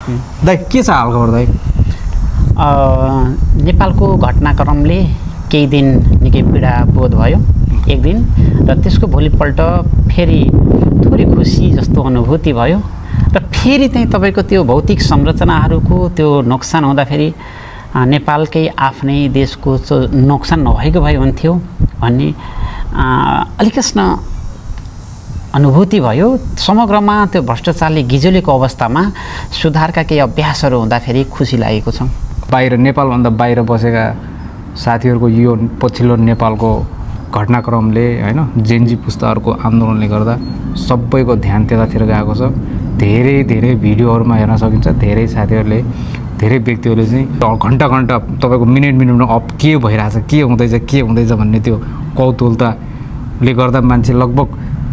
दाइ के छ हालखबर दाइ? नेपालको घटनाक्रमले केही दिन निकै पीडा बोध भयो एक दिन, र त्यसको भोलिपल्ट फेरि थोरै खुसी जस्तो अनुभूति भयो, र फेरि चाहिँ तपाईँको त्यो भौतिक संरचनाहरूको त्यो नोक्सान हुँदाखेरि नेपालकै आफ्नै देशको नोक्सान नभएको भए हुन्थ्यो भन्ने अलिकस्न अनुभूति भयो। समग्रमा त्यो भ्रष्टाचारले गिजोलेको अवस्थामा सुधारका केही अभ्यासहरू हुँदाखेरि खुसी लागेको छ। बाहिर नेपालभन्दा बाहिर बसेका साथीहरूको यो पछिल्लो नेपालको घटनाक्रमले होइन जेनजी पुस्ताहरूको आन्दोलनले गर्दा सबैको ध्यान त्यतातिर गएको छ। धेरै भिडियोहरूमा हेर्न सकिन्छ, धेरै साथीहरूले धेरै व्यक्तिहरूले चाहिँ घन्टा तपाईँको मिनेटमा अब के भइरहेछ के हुँदैछ भन्ने त्यो कौतूहलताले गर्दा मान्छे लगभग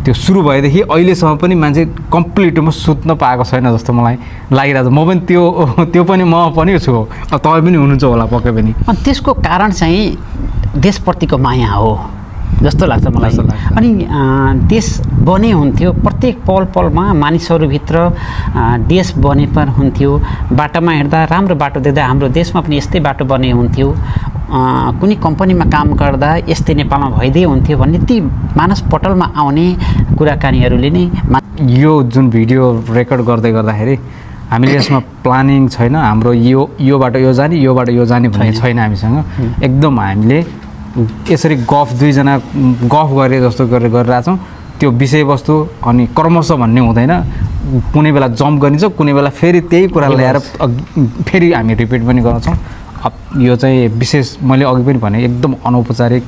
त्यो सुरु भएदेखि अहिलेसम्म पनि मान्छे कम्प्लिटमा सुत्न पाएको छैन जस्तो मलाई लागिरहेछ। म पनि त्यो पनि म पनि छु, तपाईँ पनि हुनुहुन्छ होला पक्कै पनि। त्यसको कारण चाहिँ देशप्रतिको माया हो जस्तो लाग्छ मलाई। अनि देश बने हुन्थ्यो, प्रत्येक पलमा मानिसहरूभित्र देश बने पर हुन्थ्यो। बाटोमा हिँड्दा राम्रो बाटो देख्दा हाम्रो देशमा पनि यस्तै बाटो बने हुन्थ्यो, कुनै कम्पनीमा काम गर्दा यस्तै नेपालमा भइदिए हुन्थ्यो भन्ने ती मानस पटलमा आउने कुराकानीहरूले नै यो जुन भिडियो रेकर्ड गर्दाखेरि हामीले यसमा प्लानिङ छैन, हाम्रो यो बाटो यो जाने भन्ने छैन हामीसँग। एकदम हामीले यसरी दुईजना गफ गरे जस्तो गरिरहेछौँ। त्यो विषयवस्तु अनि क्रमशः भन्ने हुँदैन, कुनै बेला जम्प गरिन्छ, कुनै बेला फेरि त्यही कुरा ल्याएर फेरि हामी रिपिट पनि गर्छौँ। यो चाहिँ विशेष मैले अघि पनि भने एकदम अनौपचारिक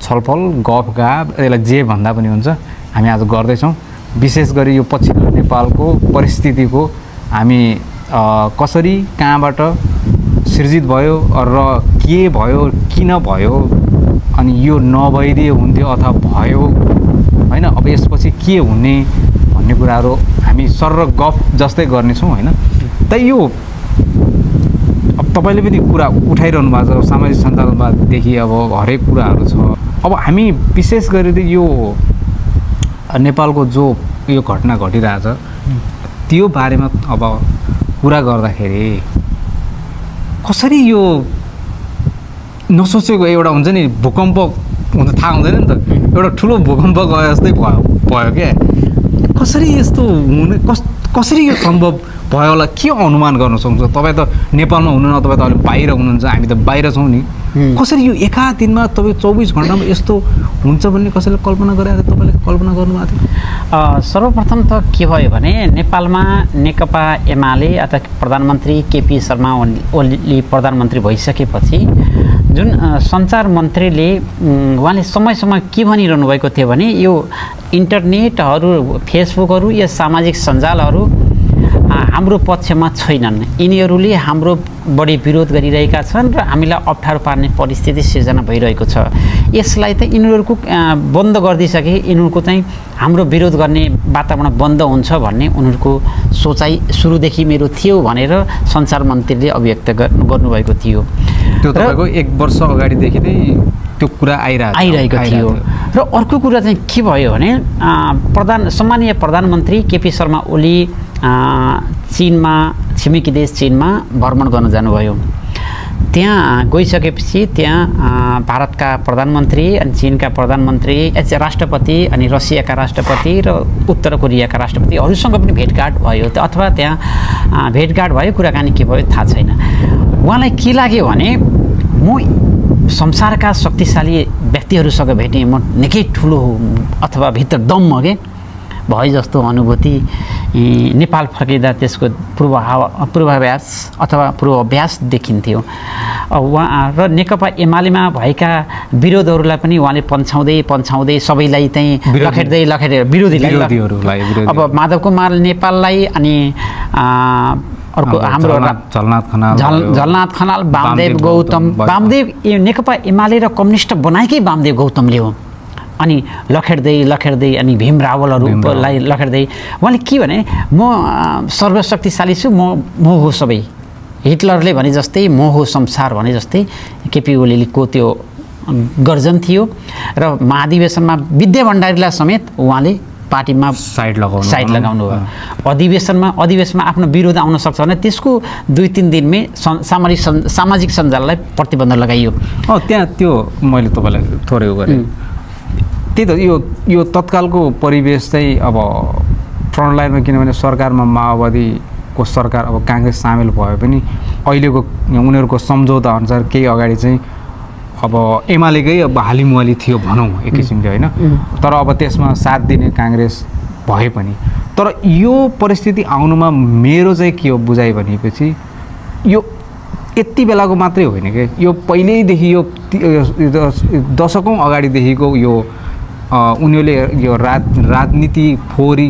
छलफल गफगाफ यसलाई जे भन्दा पनि हुन्छ हामी आज गर्दैछौँ। विशेष गरी यो पछिल्लो नेपालको परिस्थितिको हामी कसरी कहाँबाट सिर्जित भयो र के भयो किन भयो अनि यो नभइदिए हुन्थ्यो अथवा भयो होइन, अब यसपछि के हुने भन्ने कुराहरू हामी सरर गफ जस्तै गर्नेछौँ होइन। त यो अब तपाईँले पनि कुरा उठाइरहनु भएको छ, सामाजिक सञ्जालमादेखि अब हरेक कुराहरू छ। अब हामी विशेष गरेर यो नेपालको जो यो घटना घटिरहेछ त्यो बारेमा अब कुरा गर्दाखेरि कसरी यो नसोचेको एउटा हुन्छ नि भूकम्प हुन थाहा हुँदैन नि त, एउटा ठुलो भूकम्प गए जस्तै भयो क्या। कसरी यस्तो हुने कसरी यो सम्भव भयो होला, के अनुमान गर्न सक्छ? तपाईँ त नेपालमा हुनुहुन्न, तपाईँ त अहिले बाहिर हुनुहुन्छ, हामी त बाहिर छौँ नि। कसरी यो एका दिनमा तपाईँ 24 घन्टामा यस्तो हुन्छ भन्ने कसैले कल्पना गरेर तपाईँले कल्पना गर्नुभएको थियो? सर्वप्रथम त के भयो भने नेपालमा नेकपा एमाले अथवा प्रधानमन्त्री केपी शर्मा ओली प्रधानमन्त्री भइसकेपछि जुन सञ्चार मन्त्रीले उहाँले समय के भनिरहनु भएको थियो भने यो इन्टरनेटहरू फेसबुकहरू या सामाजिक सञ्जालहरू हाम्रो पक्षमा छैनन्, यिनीहरूले हाम्रो बढी विरोध गरिरहेका छन् र हामीलाई अप्ठ्यारो पार्ने परिस्थिति सिर्जना भइरहेको छ। यसलाई त यिनीहरूको बन्द गरिदिइसके यिनीहरूको चाहिँ हाम्रो विरोध गर्ने वातावरण बन्द हुन्छ भन्ने उनीहरूको सोचाइ सुरुदेखि मेरो थियो भनेर सञ्चार मन्त्रीले अभिव्यक्त गर्नुभएको थियो। त्यो तपाईँको 1 वर्ष अगाडिदेखि नै त्यो कुरा आइरहेको थियो। र अर्को कुरा चाहिँ के भयो भने सम्माननीय प्रधानमन्त्री केपी शर्मा ओली चीनमा छिमेकी देश चीनमा भ्रमण गर्न जानुभयो। त्यहाँ गइसकेपछि त्यहाँ भारतका प्रधानमन्त्री अनि चीनका प्रधानमन्त्री राष्ट्रपति अनि रसियाका राष्ट्रपति र उत्तर कोरियाका राष्ट्रपतिहरूसँग पनि भेटघाट भयो अथवा त्यहाँ भेटघाट भयो, कुराकानी के भयो थाहा छैन। उहाँलाई के लाग्यो भने म संसारका शक्तिशाली व्यक्तिहरूसँग भेटेँ, म निकै ठुलो अथवा भित्र दम के भए जस्तो अनुभूति नेपाल फर्किँदा त्यसको पूर्वाभ्यास अथवा पूर्वाभ्यास देखिन्थ्यो। उहाँ र नेकपा एमालेमा भएका विरोधहरूलाई पनि उहाँले पन्छाउँदै सबैलाई चाहिँ लखेट्दै विरोधीहरूलाई अब माधव कुमार नेपाललाई अनि अर्को हाम्रो झलनाथ खनाल वामदेव गौतम यो नेकपा एमाले र कम्युनिस्ट बनाएकै वामदेव गौतमले हो। अनि लखेट्दै अनि भीम रावलहरूलाई लखेट्दै उहाँले के भने म सर्वशक्तिशाली छु, म हो सबै, हिटलरले भने जस्तै म हो संसार भने जस्तै केपी ओलीको त्यो गर्जन थियो। र महाधिवेशनमा विद्या भण्डारीलाई समेत उहाँले पार्टीमा साइड लगाउनु भयो अधिवेशनमा आफ्नो विरोध आउन सक्छ भने त्यसको 2-3 दिनमै सामाजिक सञ्जाललाई प्रतिबन्ध लगाइयो। त्यहाँ त्यो मैले तपाईँलाई थोरै गरेँ त्यही त यो तत्कालको परिवेश चाहिँ अब फ्रन्ट लाइनमा किनभने सरकारमा माओवादीको सरकार अब काङ्ग्रेस सामेल भए पनि अहिलेको उनीहरूको सम्झौता अनुसार केही अगाडि चाहिँ अब एमालेकै अब हालिमुहाली थियो भनौँ एक किसिमले होइन तर अब त्यसमा साथ दिने काङ्ग्रेस भए पनि तर यो परिस्थिति आउनुमा मेरो चाहिँ के हो बुझाइ भनेपछि यो यति बेलाको मात्रै होइन कि यो पहिल्यैदेखि यो दशकौँ अगाडिदेखिको यो उनीहरूले यो राजनीति फोहोरी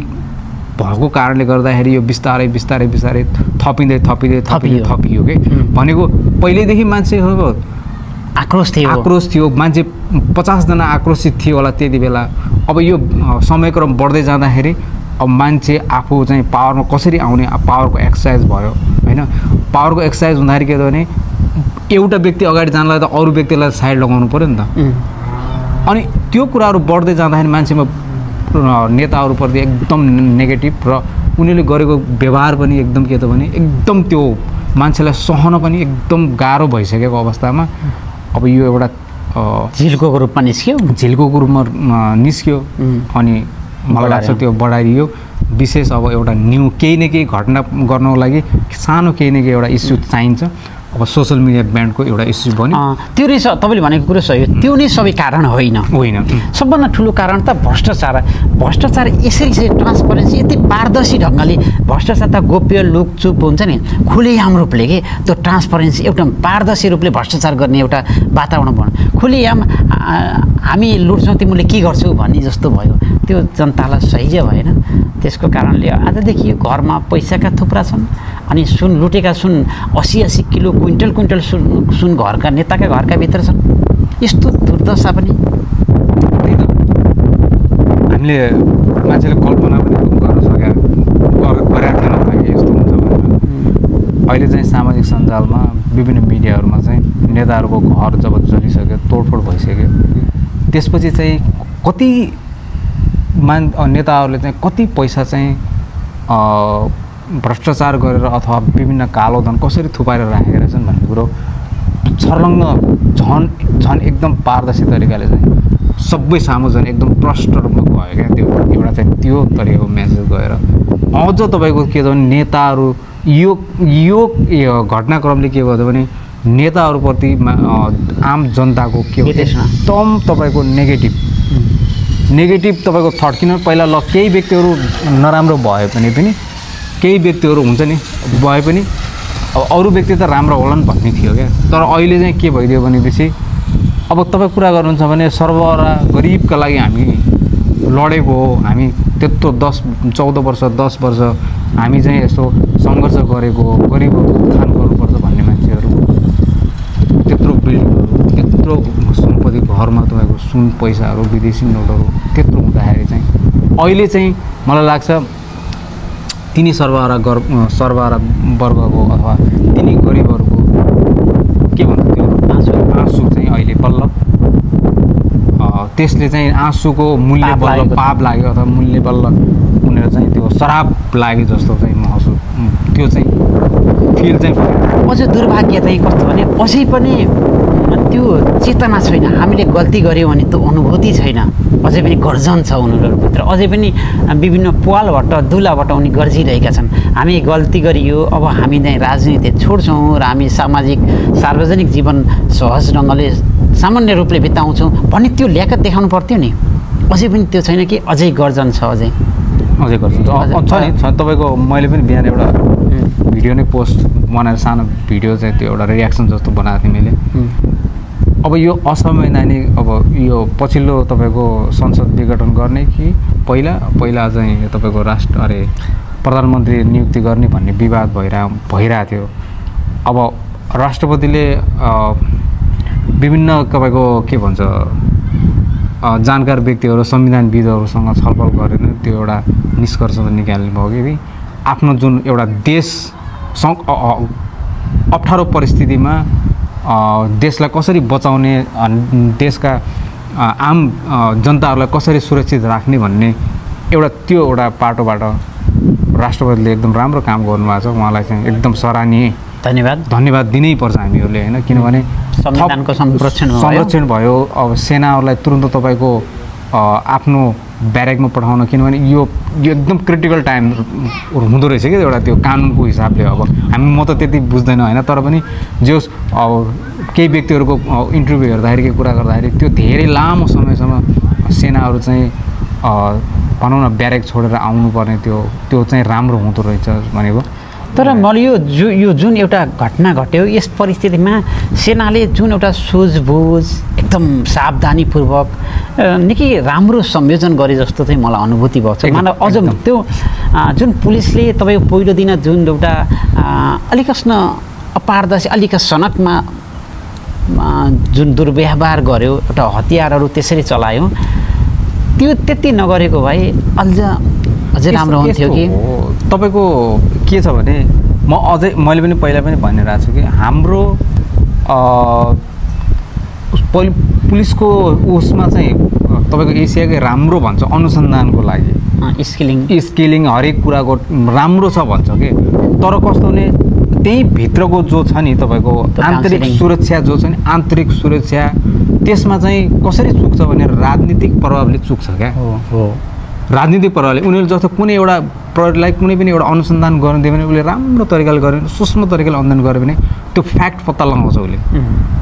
भएको कारणले गर्दाखेरि यो बिस्तारै थपियो कि भनेको पहिल्यैदेखि मान्छेहरूको आक्रोश थियो मान्छे 50 जना आक्रोशित थियो होला त्यति बेला। अब यो समयक्रम बढ्दै जाँदाखेरि अब मान्छे आफू चाहिँ पावरमा कसरी आउने पावरको एक्सर्साइज भयो होइन पावरको एक्सर्साइज हुँदाखेरि के भने एउटा व्यक्ति अगाडि जानलाई त अरू व्यक्तिलाई साइड लगाउनु पऱ्यो नि त अनि त्यो कुराहरू बढ्दै जाँदाखेरि मान्छेमा नेताहरूप्रति एकदम नेगेटिभ र उनीहरूले गरेको व्यवहार पनि एकदम के त भने एकदम त्यो मान्छेलाई सहन पनि एकदम गाह्रो भइसकेको अवस्थामा अब यो एउटा झिल्को रूपमा निस्क्यो अनि मलाई लाग्छ त्यो बढाइयो विशेष अब एउटा केही न केही घटना गर्नको लागि सानो केही न केही एउटा इस्यु चाहिन्छ। अब सोसल मिडिया ब्यान्डको एउटा इस्यु बन्यो त्यो नै तपाईँले भनेको कुरो सही हो त्यो नै सबै कारण होइन सबभन्दा ठुलो कारण त भ्रष्टाचार यसरी चाहिँ ट्रान्सपरेन्सी यति पारदर्शी ढङ्गले भ्रष्टाचार त गोप्य लुकचुप हुन्छ नि खुलेआम रूपले के त्यो ट्रान्सपरेन्सी एउटा पारदर्शी रूपले भ्रष्टाचार गर्ने एउटा वातावरण बन्यो खुलेआम हामी लुट्छौँ तिमीले के गर्छौ भन्ने जस्तो भयो त्यो जनतालाई सही भएन। त्यसको कारणले आजदेखि घरमा पैसाका थुप्रा छन् अनि सुन लुटेका सुन 80 किलो क्विन्टल सुन घरका नेताका घरका भित्र छन् यस्तो दुर्दशा पनि हामीले मान्छेले कल्पना पनि गर्न गरेका थिएनौँ यस्तो हुन्छ भनेर। अहिले चाहिँ सामाजिक सञ्जालमा विभिन्न मिडियाहरूमा चाहिँ नेताहरूको घर जब जलिसक्यो तोडफोड भइसक्यो त्यसपछि चाहिँ कति नेताहरूले चाहिँ कति पैसा चाहिँ भ्रष्टाचार गरेर अथवा विभिन्न कालो धन कसरी थुपाएर राखेका छन् भन्ने कुरो छर्लङ्ग झन् एकदम पारदर्शी तरिकाले चाहिँ सबै सामु झन् एकदम प्रष्ट रूपमा गयो क्या त्यो एउटा चाहिँ त्यो तरिकाको म्यासेज गएर अझ तपाईँको के छ भने नेताहरू यो घटनाक्रमले के भयो भने नेताहरूप्रति आम जनताको के हो एकदम तपाईँको नेगेटिभ तपाईँको थट किन पहिला केही व्यक्तिहरू नराम्रो भए पनि केही व्यक्तिहरू हुन्छ नि भए पनि अब अरू व्यक्ति त राम्रो होला नि भन्ने थियो क्या तर अहिले चाहिँ के भइदियो भनेपछि अब तपाईँ कुरा गर्नुहुन्छ भने सर्वहारा गरिबका लागि हामी लडेको हो हामी त्यत्रो 14 वर्ष 10 वर्ष हामी चाहिँ यस्तो सङ्घर्ष गरेको गरिबहरूको उत्थान गर्नुपर्छ भन्ने मान्छेहरू त्यत्रो बिल्डिङहरू त्यत्रो सम्पत्ति घरमा तपाईँको सुन पैसाहरू विदेशी नोटहरू त्यत्रो हुँदाखेरि चाहिँ अहिले चाहिँ मलाई लाग्छ तिनी सर्वहारा वर्गको अथवा तिनी गरिबहरूको के भन्नु त्यो आँसु चाहिँ अहिले बल्ल त्यसले चाहिँ आँसुको मूल्य बल्ल पाप लाग्यो अथवा मूल्य बल्ल उनीहरू चाहिँ त्यो शराब लाग्यो जस्तो चाहिँ महसुस त्यो चाहिँ फिल चाहिँ अझ दुर्भाग्य चाहिँ कस्तो भने अझै पनि त्यो चेतना छैन हामीले गल्ती गऱ्यौँ भने त्यो अनुभूति छैन अझै पनि गर्जन छ उनीहरूभित्र अझै पनि विभिन्न पालबाट दुलाबाट उनी गर्जिरहेका छन् हामी गल्ती गरियो अब हामी चाहिँ राजनीति छोड्छौँ र हामी सार्वजनिक जीवन सहज ढङ्गले सामान्य रूपले बिताउँछौँ भन्ने त्यो ल्याकत देखाउनु पर्थ्यो नि अझै पनि त्यो छैन कि अझै गर्जन छ अझै गर्जन छ नि तपाईँको मैले पनि बिहान एउटा भिडियो नै पोस्ट बनाएर सानो भिडियो चाहिँ त्यो एउटा रियाक्सन जस्तो बनाएको थिएँ मैले अब यो असंवैधानिक अब यो पछिल्लो तपाईँको संसद विघटन गर्ने कि पहिला चाहिँ तपाईँको प्रधानमन्त्री नियुक्ति गर्ने भन्ने विवाद भइरहेको थियो। अब राष्ट्रपतिले विभिन्न तपाईँको के भन्छ जानकार व्यक्तिहरू संविधानविदहरूसँग छलफल गरेर त्यो एउटा निष्कर्ष निकाल्नु भयो कि आफ्नो जुन एउटा देश अप्ठ्यारो परिस्थितिमा देशलाई कसरी बचाउने देशका आम जनताहरूलाई कसरी सुरक्षित राख्ने भन्ने एउटा त्यो एउटा पाटोबाट राष्ट्रपतिले एकदम राम्रो काम गर्नुभएको छ, उहाँलाई चाहिँ एकदम सराहनीय धन्यवाद दिनैपर्छ हामीहरूले होइन। किनभने संविधानको संरक्षण भयो। अब सेनाहरूलाई तुरुन्त तपाईँको आफ्नो ब्यारेकमा पठाउन, किनभने यो एकदम क्रिटिकल टाइम हुँदो रहेछ कि एउटा त्यो कानुनको हिसाबले। अब म त त्यति बुझ्दैन होइन, तर पनि जो अब केही व्यक्तिहरूको इन्टरभ्यू हेर्दाखेरि केही कुरा गर्दाखेरि त्यो धेरै लामो समयसम्म सेनाहरू चाहिँ भनौँ न ब्यारेक छोडेर आउनुपर्ने त्यो चाहिँ राम्रो हुँदो रहेछ भनेको। तर मैले यो जुन एउटा घटना घट्यो यस परिस्थितिमा सेनाले जुन एउटा सुझबुझ एकदम सावधानीपूर्वक निकै राम्रो संयोजन गरे जस्तो चाहिँ मलाई अनुभूति भएको छ। मानव अझ त्यो जुन पुलिसले तपाईँको पहिलो दिन जुन एउटा अलिकस्न अपारदर्शी अलिकसनकमा जुन दुर्व्यवहार गर्यो, एउटा हतियारहरू त्यसरी चलायो, त्यो त्यति नगरेको भए अझै राम्रो हुन्थ्यो कि। तपाईँको के छ भने मैले पनि पहिला पनि भनिरहेको छु कि हाम्रो पुलिसको उसमा चाहिँ तपाईँको एसियाकै राम्रो भन्छ अनुसन्धानको लागि, स्किलिङ हरेक कुराको राम्रो छ भन्छ कि। तर कस्तो भने त्यही भित्रको जो छ नि तपाईँको आन्तरिक सुरक्षा जो छ नि, आन्तरिक सुरक्षा त्यसमा चाहिँ कसरी चुक्छ भने राजनीतिक प्रभावले चुक्छ क्या। राजनीतिक प्रभावले उनीहरूले जस्तो कुनै एउटा प्रहरीलाई कुनै पनि एउटा अनुसन्धान गर्नु दियो भने उसले राम्रो तरिकाले गर्यो भने, सूक्ष्म तरिकाले अनुसन्धान गर्यो भने त्यो फ्याक्ट पत्ता लगाउँछ उसले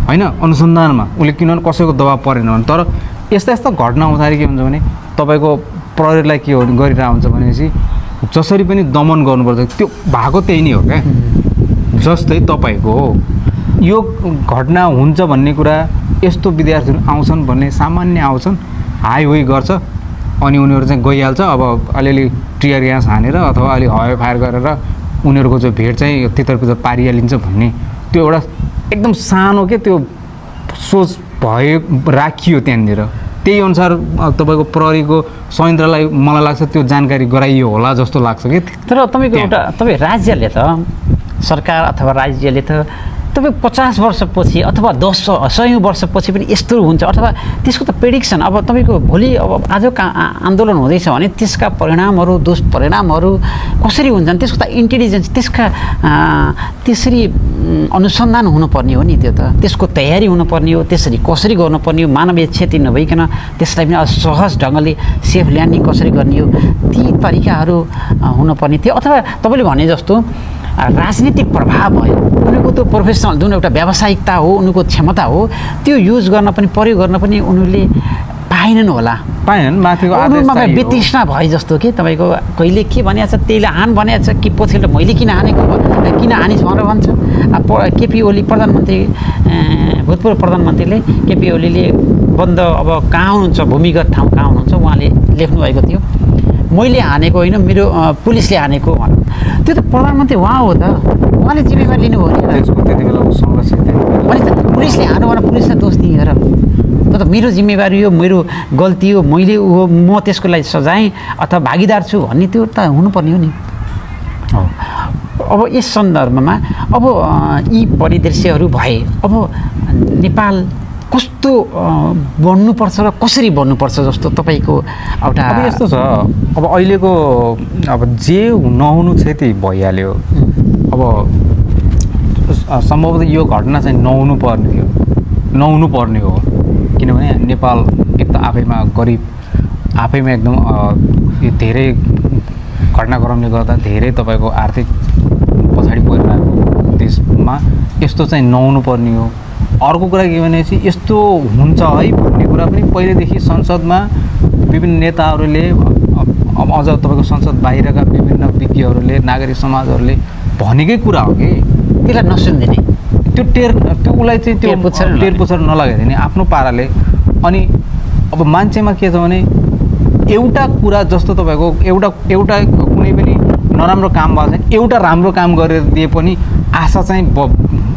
होइन अनुसन्धानमा। उसले किनभने कसैको दबाब परेन भने। तर यस्ता घटना हुँदाखेरि के हुन्छ भने तपाईँको प्रहरीलाई के गरिरहेको हुन्छ भनेपछि जसरी पनि दमन गर्नुपर्छ, त्यो भएको त्यही नै हो क्या। जस्तै तपाईँको यो घटना हुन्छ भन्ने कुरा यस्तो विद्यार्थीहरू आउँछन् भन्ने सामान्य आउँछन्, हाई हुई गर्छ अनि उनीहरू चाहिँ गइहाल्छ। अब अलिअलि टियर ग्यास हानेर अथवा अलि हवाई फायर गरेर उनीहरूको जो भेट चाहिँ तितरपितर पारिहालिन्छ भन्ने त्यो एउटा एकदम सानो के त्यो सोच राखियो त्यहाँनिर। त्यही अनुसार तपाईँको प्रहरीको संयन्त्रलाई मलाई लाग्छ त्यो जानकारी गराइयो होला जस्तो लाग्छ कि। तर तपाईँको एउटा राज्यले त सरकार अथवा राज्यले त तपाईँ 50 वर्षपछि अथवा 100 वर्षपछि पनि यस्तो हुन्छ अथवा त्यसको त प्रेडिक्सन अब तपाईँको भोलि अब आजको आन्दोलन हुँदैछ भने त्यसका परिणामहरू दुष्परिणामहरू कसरी हुन्छन् त्यसको त इन्टेलिजेन्स त्यसका त्यसरी अनुसन्धान हुनुपर्ने हो नि। त्यो त त्यसको तयारी हुनुपर्ने हो, त्यसरी कसरी गर्नुपर्ने हो, मानवीय क्षति नभइकन त्यसलाई पनि सहज ढङ्गले सेफ ल्यान्डिङ कसरी गर्ने हो, ती तरिकाहरू हुनुपर्ने थियो। अथवा तपाईँले भने जस्तो राजनीतिक प्रभाव भयो, उनीहरूको त्यो प्रोफेसनल जुन एउटा व्यावसायिकता हो, उनीहरूको क्षमता हो, त्यो युज गर्न पनि प्रयोग गर्न पनि उनीहरूले पाएनन् होला। माथिको वितृष्णा भए जस्तो कि तपाईँको कहिले के भनेको छ त्यहीले हान भनेको छ कि पछिल्लो मैले किन हानेको किन हानिस् भनेर भन्छ। केपी ओली प्रधानमन्त्री भूतपूर्व प्रधानमन्त्रीले केपी ओलीले बन्द अब कहाँ हुनुहुन्छ भूमिगत ठाउँ कहाँ हुनुहुन्छ उहाँले लेख्नुभएको थियो, मैले हानेको होइन मेरो पुलिसले हानेको भनेर। त्यो त प्रधानमन्त्री उहाँ हो त, उहाँले जिम्मेवारी लिनुभयो नि। त्यति बेला मैले त पुलिसले हानु भनेर पुलिसलाई दोष दिएँ र त्यो त मेरो जिम्मेवारी हो, मेरो गल्ती हो, मैले म त्यसको लागि सजाएँ अथवा भागीदार छु भन्ने त्यो त हुनुपर्ने हो नि। अब यस सन्दर्भमा अब यी परिदृश्यहरू भए अब नेपाल कस्तो बन्नुपर्छ र कसरी बन्नुपर्छ जस्तो तपाईँको एउटा अब यस्तो छ। अब अहिलेको अब जे नहुनु छ त्यही भइहाल्यो। अब सम्भवतः यो घटना चाहिँ नहुनु पर्ने हो किनभने नेपाल एक त आफैमा गरिब, आफैमा एकदम धेरै घटनाक्रमले गर्दा धेरै तपाईँको आर्थिक पछाडि परिरहेको देशमा यस्तो चाहिँ नहुनु पर्ने हो। अर्को कुरा के भनेपछि यस्तो हुन्छ है भन्ने कुरा पनि पहिलेदेखि संसदमा विभिन्न नेताहरूले अब अझ तपाईँको संसद बाहिरका विभिन्न विज्ञहरूले नागरिक समाजहरूले भनेकै कुरा हो कि त्यसलाई नसुनिदिने त्यो उसलाई चाहिँ त्यो टेर पुछर नलगाइदिने आफ्नो पाराले। अनि अब मान्छेमा के छ भने एउटा कुरा जस्तो तपाईँको एउटा कुनै पनि नराम्रो काम भएको चाहिँ एउटा राम्रो काम गरेर दिए पनि आशा चाहिँ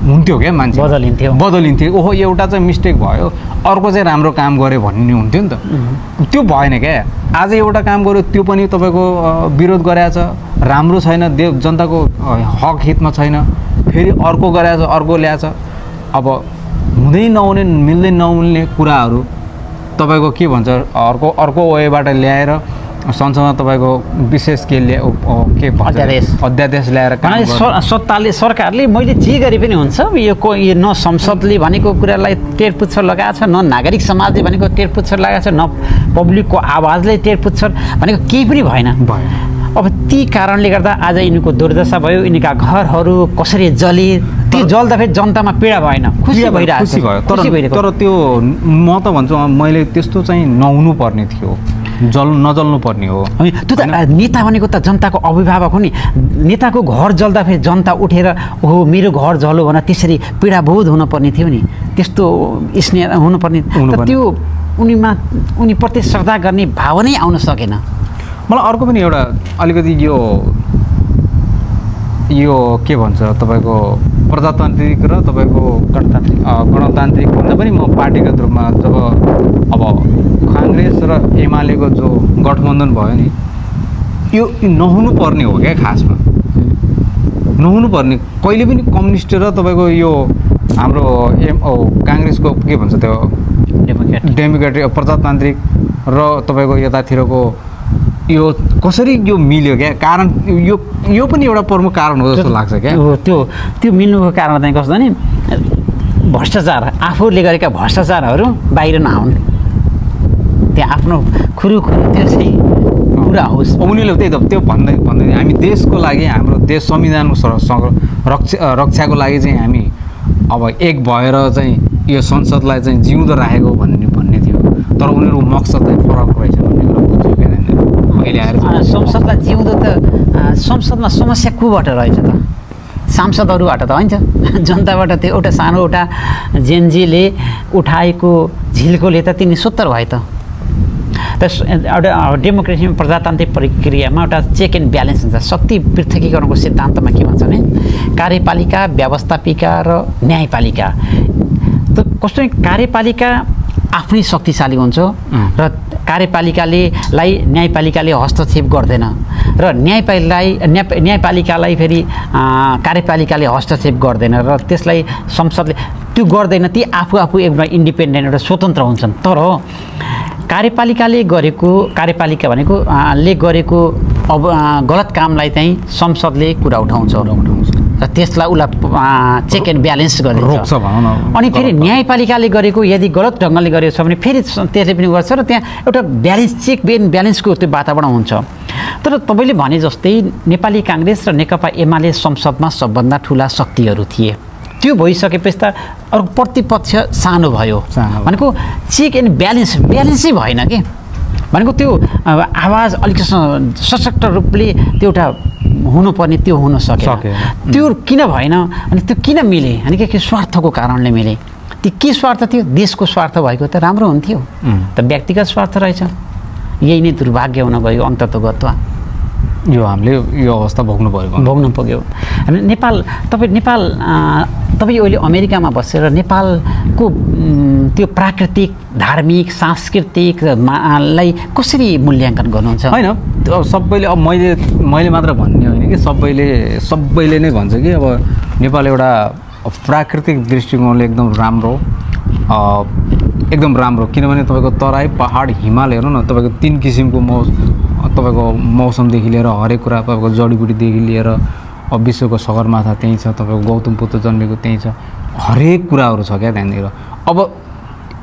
हुन्थ्यो क्या, मान्छे बदलिन्थ्यो। ओहो एउटा चाहिँ मिस्टेक भयो अर्को चाहिँ राम्रो काम गऱ्यो भन्ने हुन्थ्यो नि त। त्यो भएन क्या। आज एउटा काम गर्यो त्यो पनि तपाईँको विरोध गरेछ, राम्रो छैन, जनताको हक हितमा छैन, फेरि अर्को गरेछ अर्को ल्याएछ। अब हुँदै नहुने मिल्दै नमिल्ने कुराहरू तपाईँको के भन्छ अर्को वेबाट ल्याएर संसदमा तपाईँको विशेष के अध्यादेश ल्याएर सत्ताले सरकारले मैले जे गरे पनि हुन्छ यो न संसदले भनेको कुरालाई टेरपुच्छर लगाएको छ न नागरिक समाजले भनेको टेरपुच्छर लगाएको छ न पब्लिकको आवाजले टेरपुच्छर भनेको केही पनि भएन। अब ती कारणले गर्दा आज यिनीको दुर्दशा भयो, यिनीका घरहरू कसरी जले, ती जल्दा फेरि जनतामा पीडा भएन, खुसी भइरहेको तर त्यो म त भन्छु मैले त्यस्तो चाहिँ नहुनु पर्ने थियो, नजल्नु पर्ने हो। त्यो त नेता भनेको त जनताको अभिभावक हो नि। नेताको घर जल्दा फेरि जनता उठेर ओहो मेरो घर जल्यो भने त्यसरी पीडाबोध हुनुपर्ने थियो नि, त्यस्तो स्नेह हुनुपर्ने। त्यो उनीप्रति श्रद्धा गर्ने भावनै आउन सकेन। मलाई अर्को पनि एउटा अलिकति यो के भन्छ तपाईँको प्रजातान्त्रिक र तपाईँको गणतान्त्रिक भन्दा पनि म पार्टीगत रूपमा जब अब काङ्ग्रेस र एमालेको जो गठबन्धन भयो नि यो नहुनु पर्ने हो क्या, खासमा नहुनु पर्ने। कहिले पनि कम्युनिस्ट र तपाईँको यो हाम्रो काङ्ग्रेसको के भन्छ त्यो डेमोक्रेटिक प्रजातान्त्रिक र तपाईँको यतातिरको यो कसरी यो मिल्यो क्या, कारण यो पनि एउटा प्रमुख कारण हो जस्तो लाग्छ क्या। त्यो मिल्नुको कारण चाहिँ कस्तो नि भ्रष्टाचार, आफूले गरेका भ्रष्टाचारहरू बाहिर नआउन्, त्यहाँ आफ्नो खुरु त्यो चाहिँ पुरा होस्। उनीहरूले त्यही त त्यो भन्दै हामी देशको लागि, हाम्रो देश संविधानको रक्षाको लागि चाहिँ हामी अब एक भएर चाहिँ यो संसदलाई चाहिँ जिउँदो राखेको भन्ने थियो। तर उनीहरूको मकसद चाहिँ फरक रहेछ भन्ने कुरा बुझ्यो क्या अहिले आएर। संसदलाई जिउँदो त संसदमा समस्या कोबाट रहेछ त? सांसदहरूबाट त होइन, जनताबाट त्यो एउटा सानो एउटा जेनजीले उठाएको झिल्कोले त तिनी सुत्तर भयो त। एउटा डेमोक्रेसीमा प्रजातान्त्रिक प्रक्रियामा एउटा चेक एन्ड ब्यालेन्स हुन्छ। शक्ति पृथकीकरणको सिद्धान्तमा के भन्छ भने कार्यपालिका, व्यवस्थापिका र न्यायपालिका। त कस्तो कार्यपालिका आफ्नै शक्तिशाली हुन्छ र न्यायपालिकाले हस्तक्षेप गर्दैन र न्यायपालिकालाई फेरि कार्यपालिकाले हस्तक्षेप गर्दैन र त्यसलाई संसदले त्यो गर्दैन। ती आफू एउटा इन्डिपेन्डेन्ट एउटा स्वतन्त्र हुन्छन्। तर कार्यपालिका भनेको ले गरेको गलत कामलाई चाहिँ संसदले कुरा उठाउँछ र त्यसलाई उसलाई चेक एन्ड ब्यालेन्स गरिदिन्छ। अनि फेरि न्यायपालिकाले गरेको यदि गलत ढङ्गले गरेको छ भने फेरि त्यसले पनि गर्छ र त्यहाँ एउटा चेक एन्ड ब्यालेन्सको त्यो वातावरण हुन्छ। तर तपाईँले भने जस्तै नेपाली काङ्ग्रेस र नेकपा एमाले संसदमा सबभन्दा ठुला शक्तिहरू थिए। त्यो भइसकेपछि त अरू प्रतिपक्ष सानो भयो भनेको चेक एन्ड ब्यालेन्सै भएन कि भनेको त्यो आवाज अलिक सशक्त रूपले त्यो एउटा हुनुपर्ने त्यो हुन सकेन। त्यो किन भएन अनि त्यो किन मिले अनि के स्वार्थको कारणले मिले। त्यो के स्वार्थ थियो? देशको स्वार्थ भएको त राम्रो हुन्थ्यो, त व्यक्तिगत स्वार्थ रहेछ। यही नै दुर्भाग्य हुन गयो अन्ततोगत्वा। यो हामीले यो अवस्था भोग्नु पुग्यो। हामी तपाईँ अहिले अमेरिकामा बसेर नेपालको त्यो प्राकृतिक, धार्मिक, सांस्कृतिकलाई कसरी मूल्याङ्कन गर्नुहुन्छ? होइन सबैले, अब मैले मात्र भन्ने होइन कि सबैले नै भन्छ कि अब नेपाल एउटा प्राकृतिक दृष्टिकोणले एकदम राम्रो, किनभने तपाईँको तराई, पहाड, हिमाल हेर्नु न, तपाईँको 3 किसिमको तपाईँको मौसमदेखि लिएर हरेक कुरा, तपाईँको जडीबुटीदेखि लिएर अब विश्वको सगरमाथा त्यहीँ छ, तपाईँको गौतम बुद्ध जन्मेको त्यहीँ छ, हरेक कुराहरू छ क्या त्यहाँनिर। अब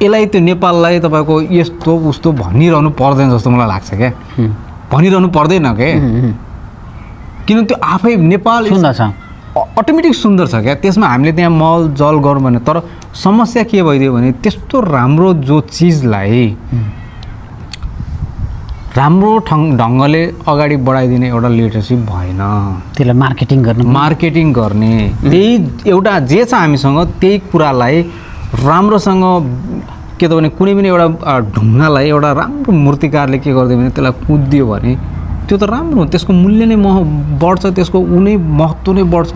यसलाई त्यो नेपाललाई तपाईँको यस्तो उस्तो भनिरहनु पर्दैन जस्तो मलाई लाग्छ क्या, भनिरहनु पर्दैन क्या, किनभने त्यो आफै नेपाल सुन्दर छ, अटोमेटिक सुन्दर छ क्या। त्यसमा हामीले त्यहाँ मल जल गरौँ भने, तर समस्या के भइदियो भने त्यस्तो राम्रो जो चिजलाई राम्रो ढङ्गले अगाडि बढाइदिने एउटा लिडरसिप भएन। त्यसलाई मार्केटिङ गर्ने त्यही एउटा जे छ हामीसँग त्यही कुरालाई राम्रोसँग के त भने कुनै पनि एउटा ढुङ्गालाई एउटा राम्रो मूर्तिकारले के गरिदियो भने त्यसलाई कुदियो भने त्यो त राम्रो हो, त्यसको मूल्य नै बढ्छ, त्यसको महत्त्व नै बढ्छ।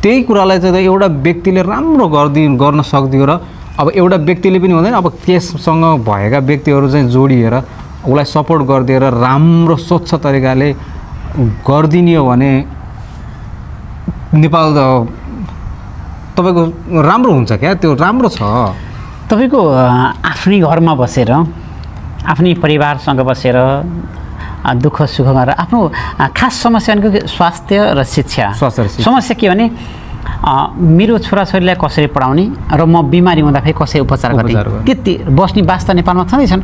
त्यही कुरालाई चाहिँ एउटा व्यक्तिले राम्रो गर्न सक्दियो र अब एउटा व्यक्तिले पनि हुँदैन, अब त्यससँग भएका व्यक्तिहरू चाहिँ जोडिएर उसलाई सपोर्ट गरिदिएर राम्रो स्वच्छ तरिकाले गरिदिने हो भने नेपाल तपाईँको राम्रो हुन्छ क्या, त्यो राम्रो छ। तपाईँको आफ्नै घरमा बसेर, आफ्नै परिवारसँग बसेर दुःख सुख गरेर आफ्नो खास समस्या भनेको स्वास्थ्य र शिक्षा। समस्या के भने मेरो छोराछोरीलाई कसरी पढाउने र म बिमारी हुँदाखेरि कसरी उपचार गर्ने, त्यति बस्ने वास्ता नेपालमा छँदैछन्।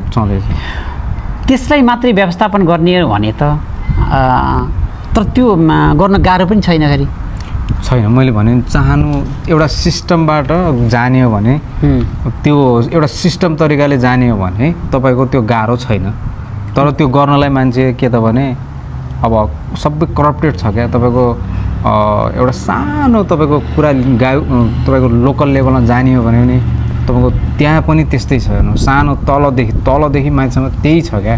त्यसलाई मात्रै व्यवस्थापन गर्ने भने त तर त्यो गर्न गाह्रो पनि छैन। गरी छैन, मैले भने चाहनु एउटा सिस्टमबाट जाने हो भने त्यो एउटा सिस्टम तरिकाले जाने हो भने तपाईँको त्यो गाह्रो छैन। तर त्यो गर्नलाई मान्छे के त भने अब सबै करप्टेड छ क्या। तपाईँको एउटा सानो तपाईँको कुरा तपाईँको लोकल लेभलमा जाने हो भने तपाईँको त्यहाँ पनि त्यस्तै छ। हेर्नु सानो तलदेखि मान्छेमा त्यही छ क्या।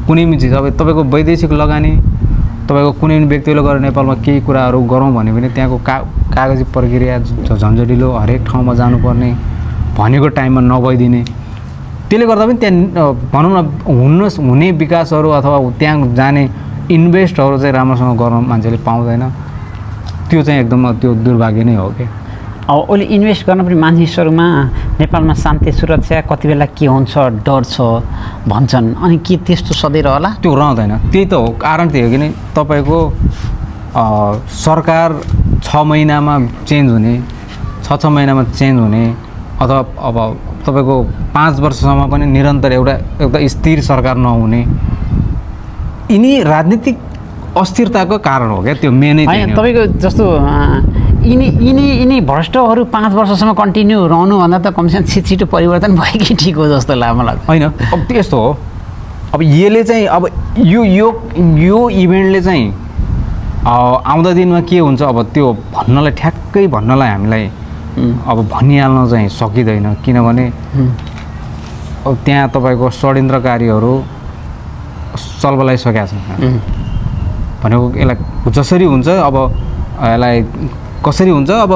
कुनै पनि चिज अब तपाईँको वैदेशिक लगानी तपाईँको कुनै पनि व्यक्तिले गएर नेपालमा केही कुराहरू गरौँ भने पनि त्यहाँको कागजी प्रक्रिया झन्झटिलो, हरेक ठाउँमा जानुपर्ने, भनेको टाइममा नभइदिने, त्यसले गर्दा पनि त्यहाँ भनौँ न हुने विकासहरू अथवा त्यहाँ जाने इन्भेस्टहरू चाहिँ राम्रोसँग गर्न मान्छेले पाउँदैन। त्यो चाहिँ एकदम त्यो दुर्भाग्य नै हो क्या। अब अहिले इन्भेस्ट गर्न पनि मानिसहरूमा नेपालमा शान्ति सुरक्षा कति बेला के हुन्छ डर छ भन्छन्, अनि के त्यस्तो सधैँ रहला? त्यो रहँदैन। त्यही त हो कारण। त्यही हो कि नै तपाईँको सरकार 6 महिनामा चेन्ज हुने, 6 महिनामा चेन्ज हुने, अथवा अब तपाईँको 5 वर्षसम्म पनि निरन्तर एउटा स्थिर सरकार नहुने, यिनी राजनीतिक अस्थिरताको कारण हो क्या। त्यो मेनै तपाईँको जस्तो यिनी भ्रष्टहरू 5 वर्षसम्म कन्टिन्यू रहनुभन्दा त कमसेकम छिटो परिवर्तन भएकै ठिक हो जस्तो लाग्छ मलाई। होइन, अब त्यस्तो हो। अब यसले चाहिँ अब यो इभेन्टले चाहिँ आउँदा दिनमा के हुन्छ अब त्यो ठ्याक्कै भन्नलाई हामीलाई अब भनिहाल्न चाहिँ सकिँदैन। किनभने अब त्यहाँ तपाईँको षड्यन्त्रकारीहरू चलबलाइसकेका छन् भनेको। यसलाई जसरी हुन्छ अब यसलाई कसरी हुन्छ अब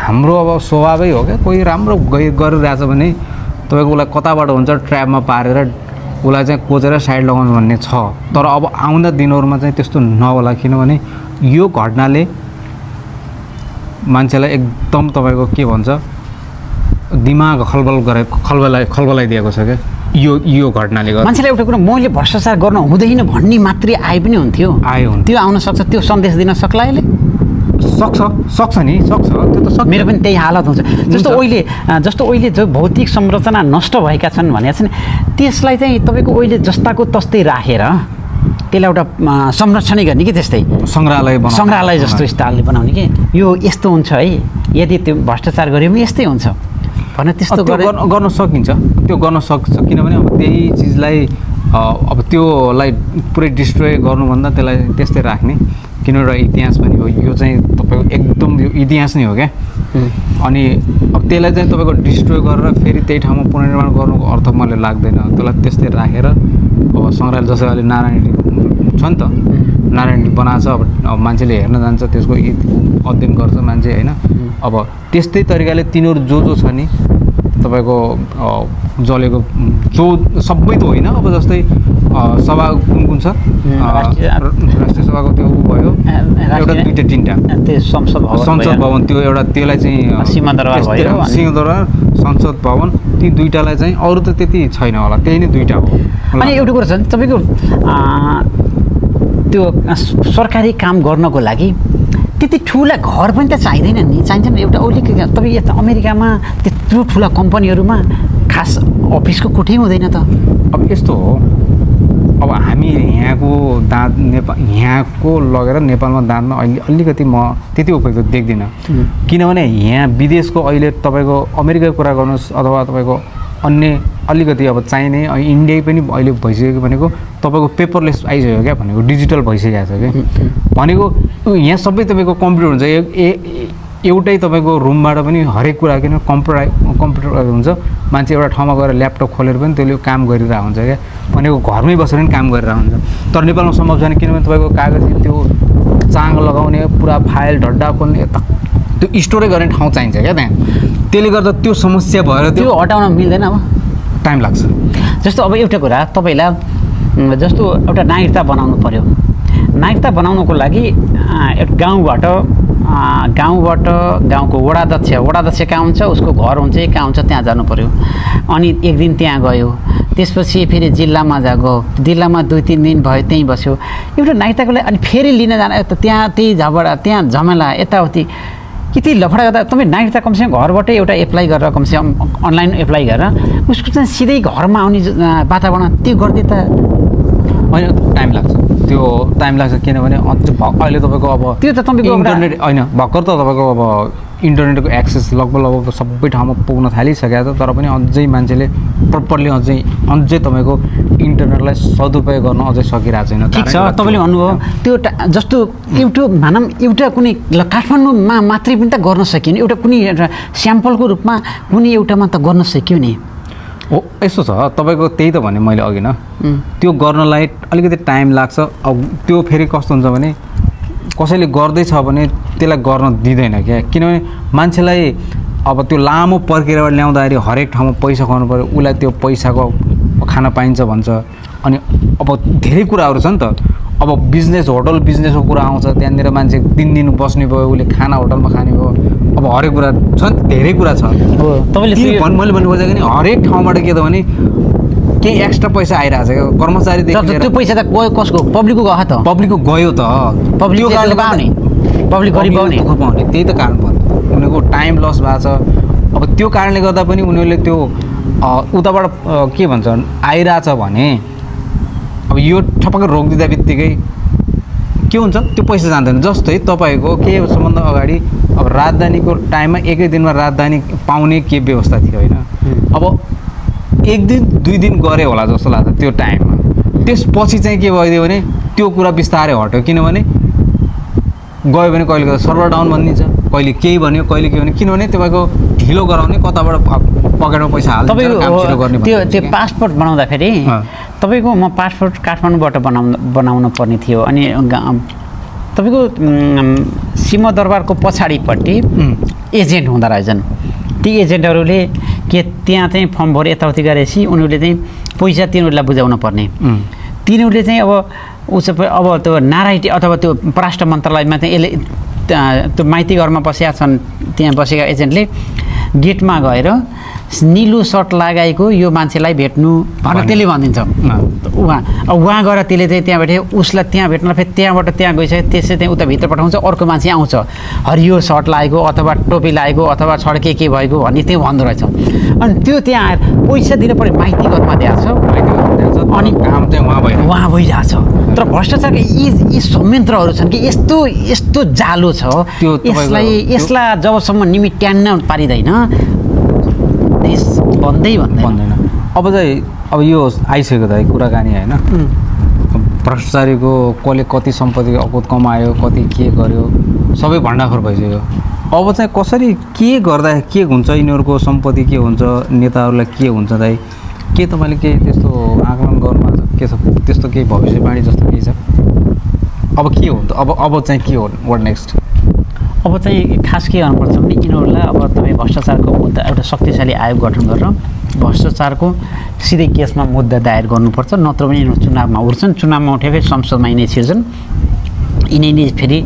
हाम्रो अब स्वभावै हो क्या। कोही राम्रो गरिरहेछ भने तपाईँको उसलाई कताबाट हुन्छ ट्र्यापमा पारेर उसलाई चाहिँ कोचेर साइड लगाउनु भन्ने छ। तर अब आउँदा दिनहरूमा चाहिँ त्यस्तो नहोला। किनभने यो घटनाले मान्छेलाई एकदम तपाईँको के भन्छ दिमाग खलबलाइदिएको छ क्या यो घटनाले गर्दा। मान्छेलाई एउटा कुरा मैले भ्रष्टाचार गर्न हुँदैन भन्ने मात्रै आए पनि हुन्थ्यो, त्यो आउन सक्छ। त्यो सन्देश दिन सक्ला यसले? सक्छ नि, सक्छ। त्यो त मेरो पनि त्यही हालत हुन्छ। जस्तो अहिले जो भौतिक संरचना नष्ट भएका छन् भनेका छन्, त्यसलाई चाहिँ तपाईँको अहिले जस्ताको तस्तै राखेर त्यसलाई एउटा संरक्षणै गर्ने कि त्यस्तै सङ्ग्रहालय जस्तो स्टाइलले बनाउने कि यो यस्तो हुन्छ है, यदि त्यो भ्रष्टाचार गऱ्यो भने यस्तै हुन्छ भने त्यस्तो गर्न सकिन्छ। त्यो गर्न सक्छ। किनभने अब त्यही चिजलाई अब त्योलाई पुरै डिस्ट्रोय गर्नुभन्दा त्यसलाई त्यस्तै राख्ने। किनभने एउटा इतिहास पनि हो यो चाहिँ तपाईँको एकदम यो इतिहास नै हो क्या। अनि अब त्यसलाई चाहिँ तपाईँको डिस्ट्रोय गरेर फेरि त्यही ठाउँमा पुनर्निर्माण गर्नुको अर्थ मलाई लाग्दैन। त्यसलाई त्यस्तै राखेर अब सङ्ग्रहालय जस्तै अहिले नारायणी छ नि त, नारायणी बनाएको छ। अब मान्छेले हेर्न जान्छ, त्यसको अध्ययन गर्छ मान्छे होइन। अब त्यस्तै तरिकाले तिनीहरू जो छ नि तपाईँको जलेको जो सबै त होइन। अब जस्तै सभा कुन छ राष्ट्रिय सभाको त्यो भयो एउटा 2टा 3टा संसद भवन, त्यो एउटा त्यसलाई चाहिँ सिंहदरबार संसद भवन, ती 2टालाई चाहिँ अरू त त्यति छैन होला, त्यही नै 2टा हो। अनि एउटा कुरा छ तपाईँको त्यो सरकारी काम गर्नको लागि त्यति ठुला घर पनि त चाहिँदैन नि, चाहिन्छ नि एउटा अलिक। तपाईँ यता अमेरिकामा त्यत्रो ठुला कम्पनीहरूमा खास अफिसको कोठै हुँदैन त। अब यस्तो हो, अब हामी यहाँको यहाँको लगेर नेपालमा दाँतमा अलिकति म त्यति उपयुक्त देख्दिनँ। किनभने यहाँ विदेशको अहिले तपाईँको अमेरिकाको कुरा गर्नुहोस् अथवा तपाईँको अन्य अलिकति अब चाहिने इन्डिया पनि अहिले भइसक्यो भनेको तपाईँको पेपरलेस आइसक्यो क्या, भनेको डिजिटल भइसकेको छ क्या। भनेको यहाँ सबै तपाईँको कम्प्युटर हुन्छ। एउटै तपाईँको रुमबाट पनि हरेक कुरा किन कम्प्युटर हुन्छ। मान्छे एउटा ठाउँमा गएर ल्यापटप खोलेर पनि त्यसले काम गरिरहेको हुन्छ क्या। भनेको घरमै बसेर पनि काम गरिरहेको हुन्छ। तर नेपालमा सम्भव छैन, किनभने तपाईँको कागजी त्यो चाङ लगाउने पुरा फाइल ढड्डा खोल्ने त्यो स्टोरै गर्ने ठाउँ चाहिन्छ क्या त्यहाँ। त्यसले गर्दा त्यो समस्या भएर त्यो हटाउन मिल्दैन, अब टाइम लाग्छ। जस्तो अब एउटा कुरा तपाईँलाई जस्तो एउटा नागरिकता बनाउनु पर्यो। नागरिकता बनाउनको लागि गाउँको वडाध्यक्ष कहाँ हुन्छ, उसको घर हुन्छ कहाँ हुन्छ, त्यहाँ जानु पर्यो। अनि एक दिन त्यहाँ गयो, त्यसपछि फेरि जिल्लामा गयो, जिल्लामा 2-3 दिन भयो, त्यहीँ बस्यो। एउटा नागरिकताको लागि अनि फेरि लिन जान त्यहाँ त्यही झगडा, त्यहाँ झमेला, यताउति यति लफडा गर्दा तपाईँ नागरिकता कमसेकम घरबाटै एउटा एप्लाई गरेर कमसेकम अनलाइन एप्लाई गरेर उसको चाहिँ सिधै घरमा आउने वातावरण त्यो गर्दै त होइन, टाइम लाग्छ, त्यो टाइम लाग्छ। किनभने अझ अहिले तपाईँको अब त्यो त तपाईँको इन्टरनेट होइन, भर्खर त तपाईँको अब इन्टरनेटको एक्सेस लगभग सबै ठाउँमा पुग्न थालिसकेको छ, तर पनि अझै मान्छेले प्रपरली अझै तपाईँको इन्टरनेटलाई सदुपयोग गर्न अझै सकिरहेको छैन। ठिक छ, तपाईँले भन्नुभयो त्यो जस्तो भनौँ एउटा कुनै काठमाडौँमा मात्रै पनि त गर्न सकियो नि, एउटा कुनै स्याम्पलको रूपमा कुनै एउटामा त गर्न सक्यो नि। हो यस्तो छ, तपाईँको त्यही त भने मैले अघि न, त्यो गर्नलाई अलिकति टाइम लाग्छ। अब त्यो फेरि कस्तो हुन्छ भने कसैले गर्दैछ भने त्यसलाई गर्न दिँदैन क्या, किनभने मान्छेलाई अब त्यो लामो प्रक्रियाबाट ल्याउँदाखेरि हरेक ठाउँमा पैसा खुवाउनु पऱ्यो, उसलाई त्यो पैसाको खान पाइन्छ भन्छ। अनि अब धेरै कुराहरू छ नि त, अब होटल बिजनेसको कुरा आउँछ, त्यहाँनिर मान्छे 3 दिन बस्ने भयो, उसले खाना होटलमा खाने भयो, अब हरेक कुरा छ नि, धेरै कुरा छ। तपाईँले मैले भन्नुपर्छ कि हरेक ठाउँबाट के त भने केही एक्स्ट्रा पैसा आइरहेछ क्या, कर्मचारीदेखि त्यो पैसा त कसको? पब्लिकको गयो त, पब्लिकको गयो त, पब्लिक गरिब पाउने, त्यही त कारण भयो। उनीहरूको टाइम लस भएको छ। अब त्यो कारणले गर्दा पनि उनीहरूले त्यो उताबाट के भन्छ आइरहेछ भने अब यो ठपक्क रोकिदिँदा बित्तिकै के हुन्छ, त्यो पैसा जाँदैन। जस्तै तपाईँको केही सबभन्दा अगाडि अब राजधानीको टाइममा एकै दिनमा राजधानी पाउने के व्यवस्था थियो होइन, अब 1 दिन 2 दिन गरे होला जस्तो लाग्छ त्यो टाइममा। त्यसपछि चाहिँ के भइदियो भने त्यो कुरा बिस्तारै हट्यो, किनभने गयो भने कहिले कहिले सर्भर डाउन भनिदिन्छ, कहिले केही भन्यो, कहिले के भन्यो, किनभने तपाईँको ढिलो गराउने, कताबाट पकेटमा पैसा हाल्छ, त्यो पासपोर्ट बनाउँदाखेरि तपाईँको म पासपोर्ट काठमाडौँबाट बनाउनु पर्ने थियो। अनि तपाईँको सिंहदरबारको पछाडिपट्टि एजेन्ट हुँदो रहेछन्, ती एजेन्टहरूले के त्यहाँ चाहिँ फर्म भरे यताउति गरेपछि उनीहरूले चाहिँ पैसा तिनीहरूलाई बुझाउनु पर्ने। तिनीहरूले चाहिँ अब त्यो नारायणी अथवा त्यो परराष्ट्र मन्त्रालयमा चाहिँ यसले त्यो माइती घरमा बसेका छन्, त्यहाँ बसेका एजेन्टले गेटमा गएर निलो सर्ट लगाएको यो मान्छेलाई भेट्नु भनेर त्यसले भनिदिन्छ। उहाँ गएर त्यसले चाहिँ त्यहाँबाट उसलाई त्यहाँ भेट्न, फेरि त्यहाँबाट त्यहाँ गइसक्यो, त्यसै त्यहाँ उता भित्र पठाउँछ, अर्को मान्छे आउँछ हरियो सर्ट लागेको अथवा टोपी लागेको अथवा छड्के के भएको भन्ने त्यही भन्दो रहेछ। अनि त्यो त्यहाँ आएर पैसा दिनु पऱ्यो, माइती घरमा दिएको छ, अनि काम चाहिँ उहाँ भइरहेछ। तर भ्रष्टाचारका यी संयन्त्रहरू छन् कि यस्तो जालो छ, यसलाई जबसम्म निमिट्यान्न पारिँदैन देश भन्दैन। अब चाहिँ अब यो आइसक्यो त कुराकानी होइन, भ्रष्टाचारीको कसले कति सम्पत्ति अकुत कमायो, कति के गर्यो, सबै भण्डाफोर भइसक्यो। अब चाहिँ कसरी के गर्दा के हुन्छ, यिनीहरूको सम्पत्ति के हुन्छ, नेताहरूलाई के हुन्छ दाइ, के तपाईँले केही त्यस्तो आकलन गर्नुभएको छ? के छ त्यस्तो केही भविष्यवाणी जस्तो केही छ? अब के हुन्छ, अब चाहिँ के हो वाट नेक्स्ट? अब चाहिँ खास के गर्नुपर्छ भने यिनीहरूलाई अब तपाईँ भ्रष्टाचारको मुद्दा एउटा शक्तिशाली आयोग गठन गरेर भ्रष्टाचारको सिधै केसमा मुद्दा दायर गर्नुपर्छ, नत्र भने यिनीहरू चुनावमा उठ्छन्, चुनावमा उठे फेरि संसदमा यिनै छिर्छन्, यिनै फेरि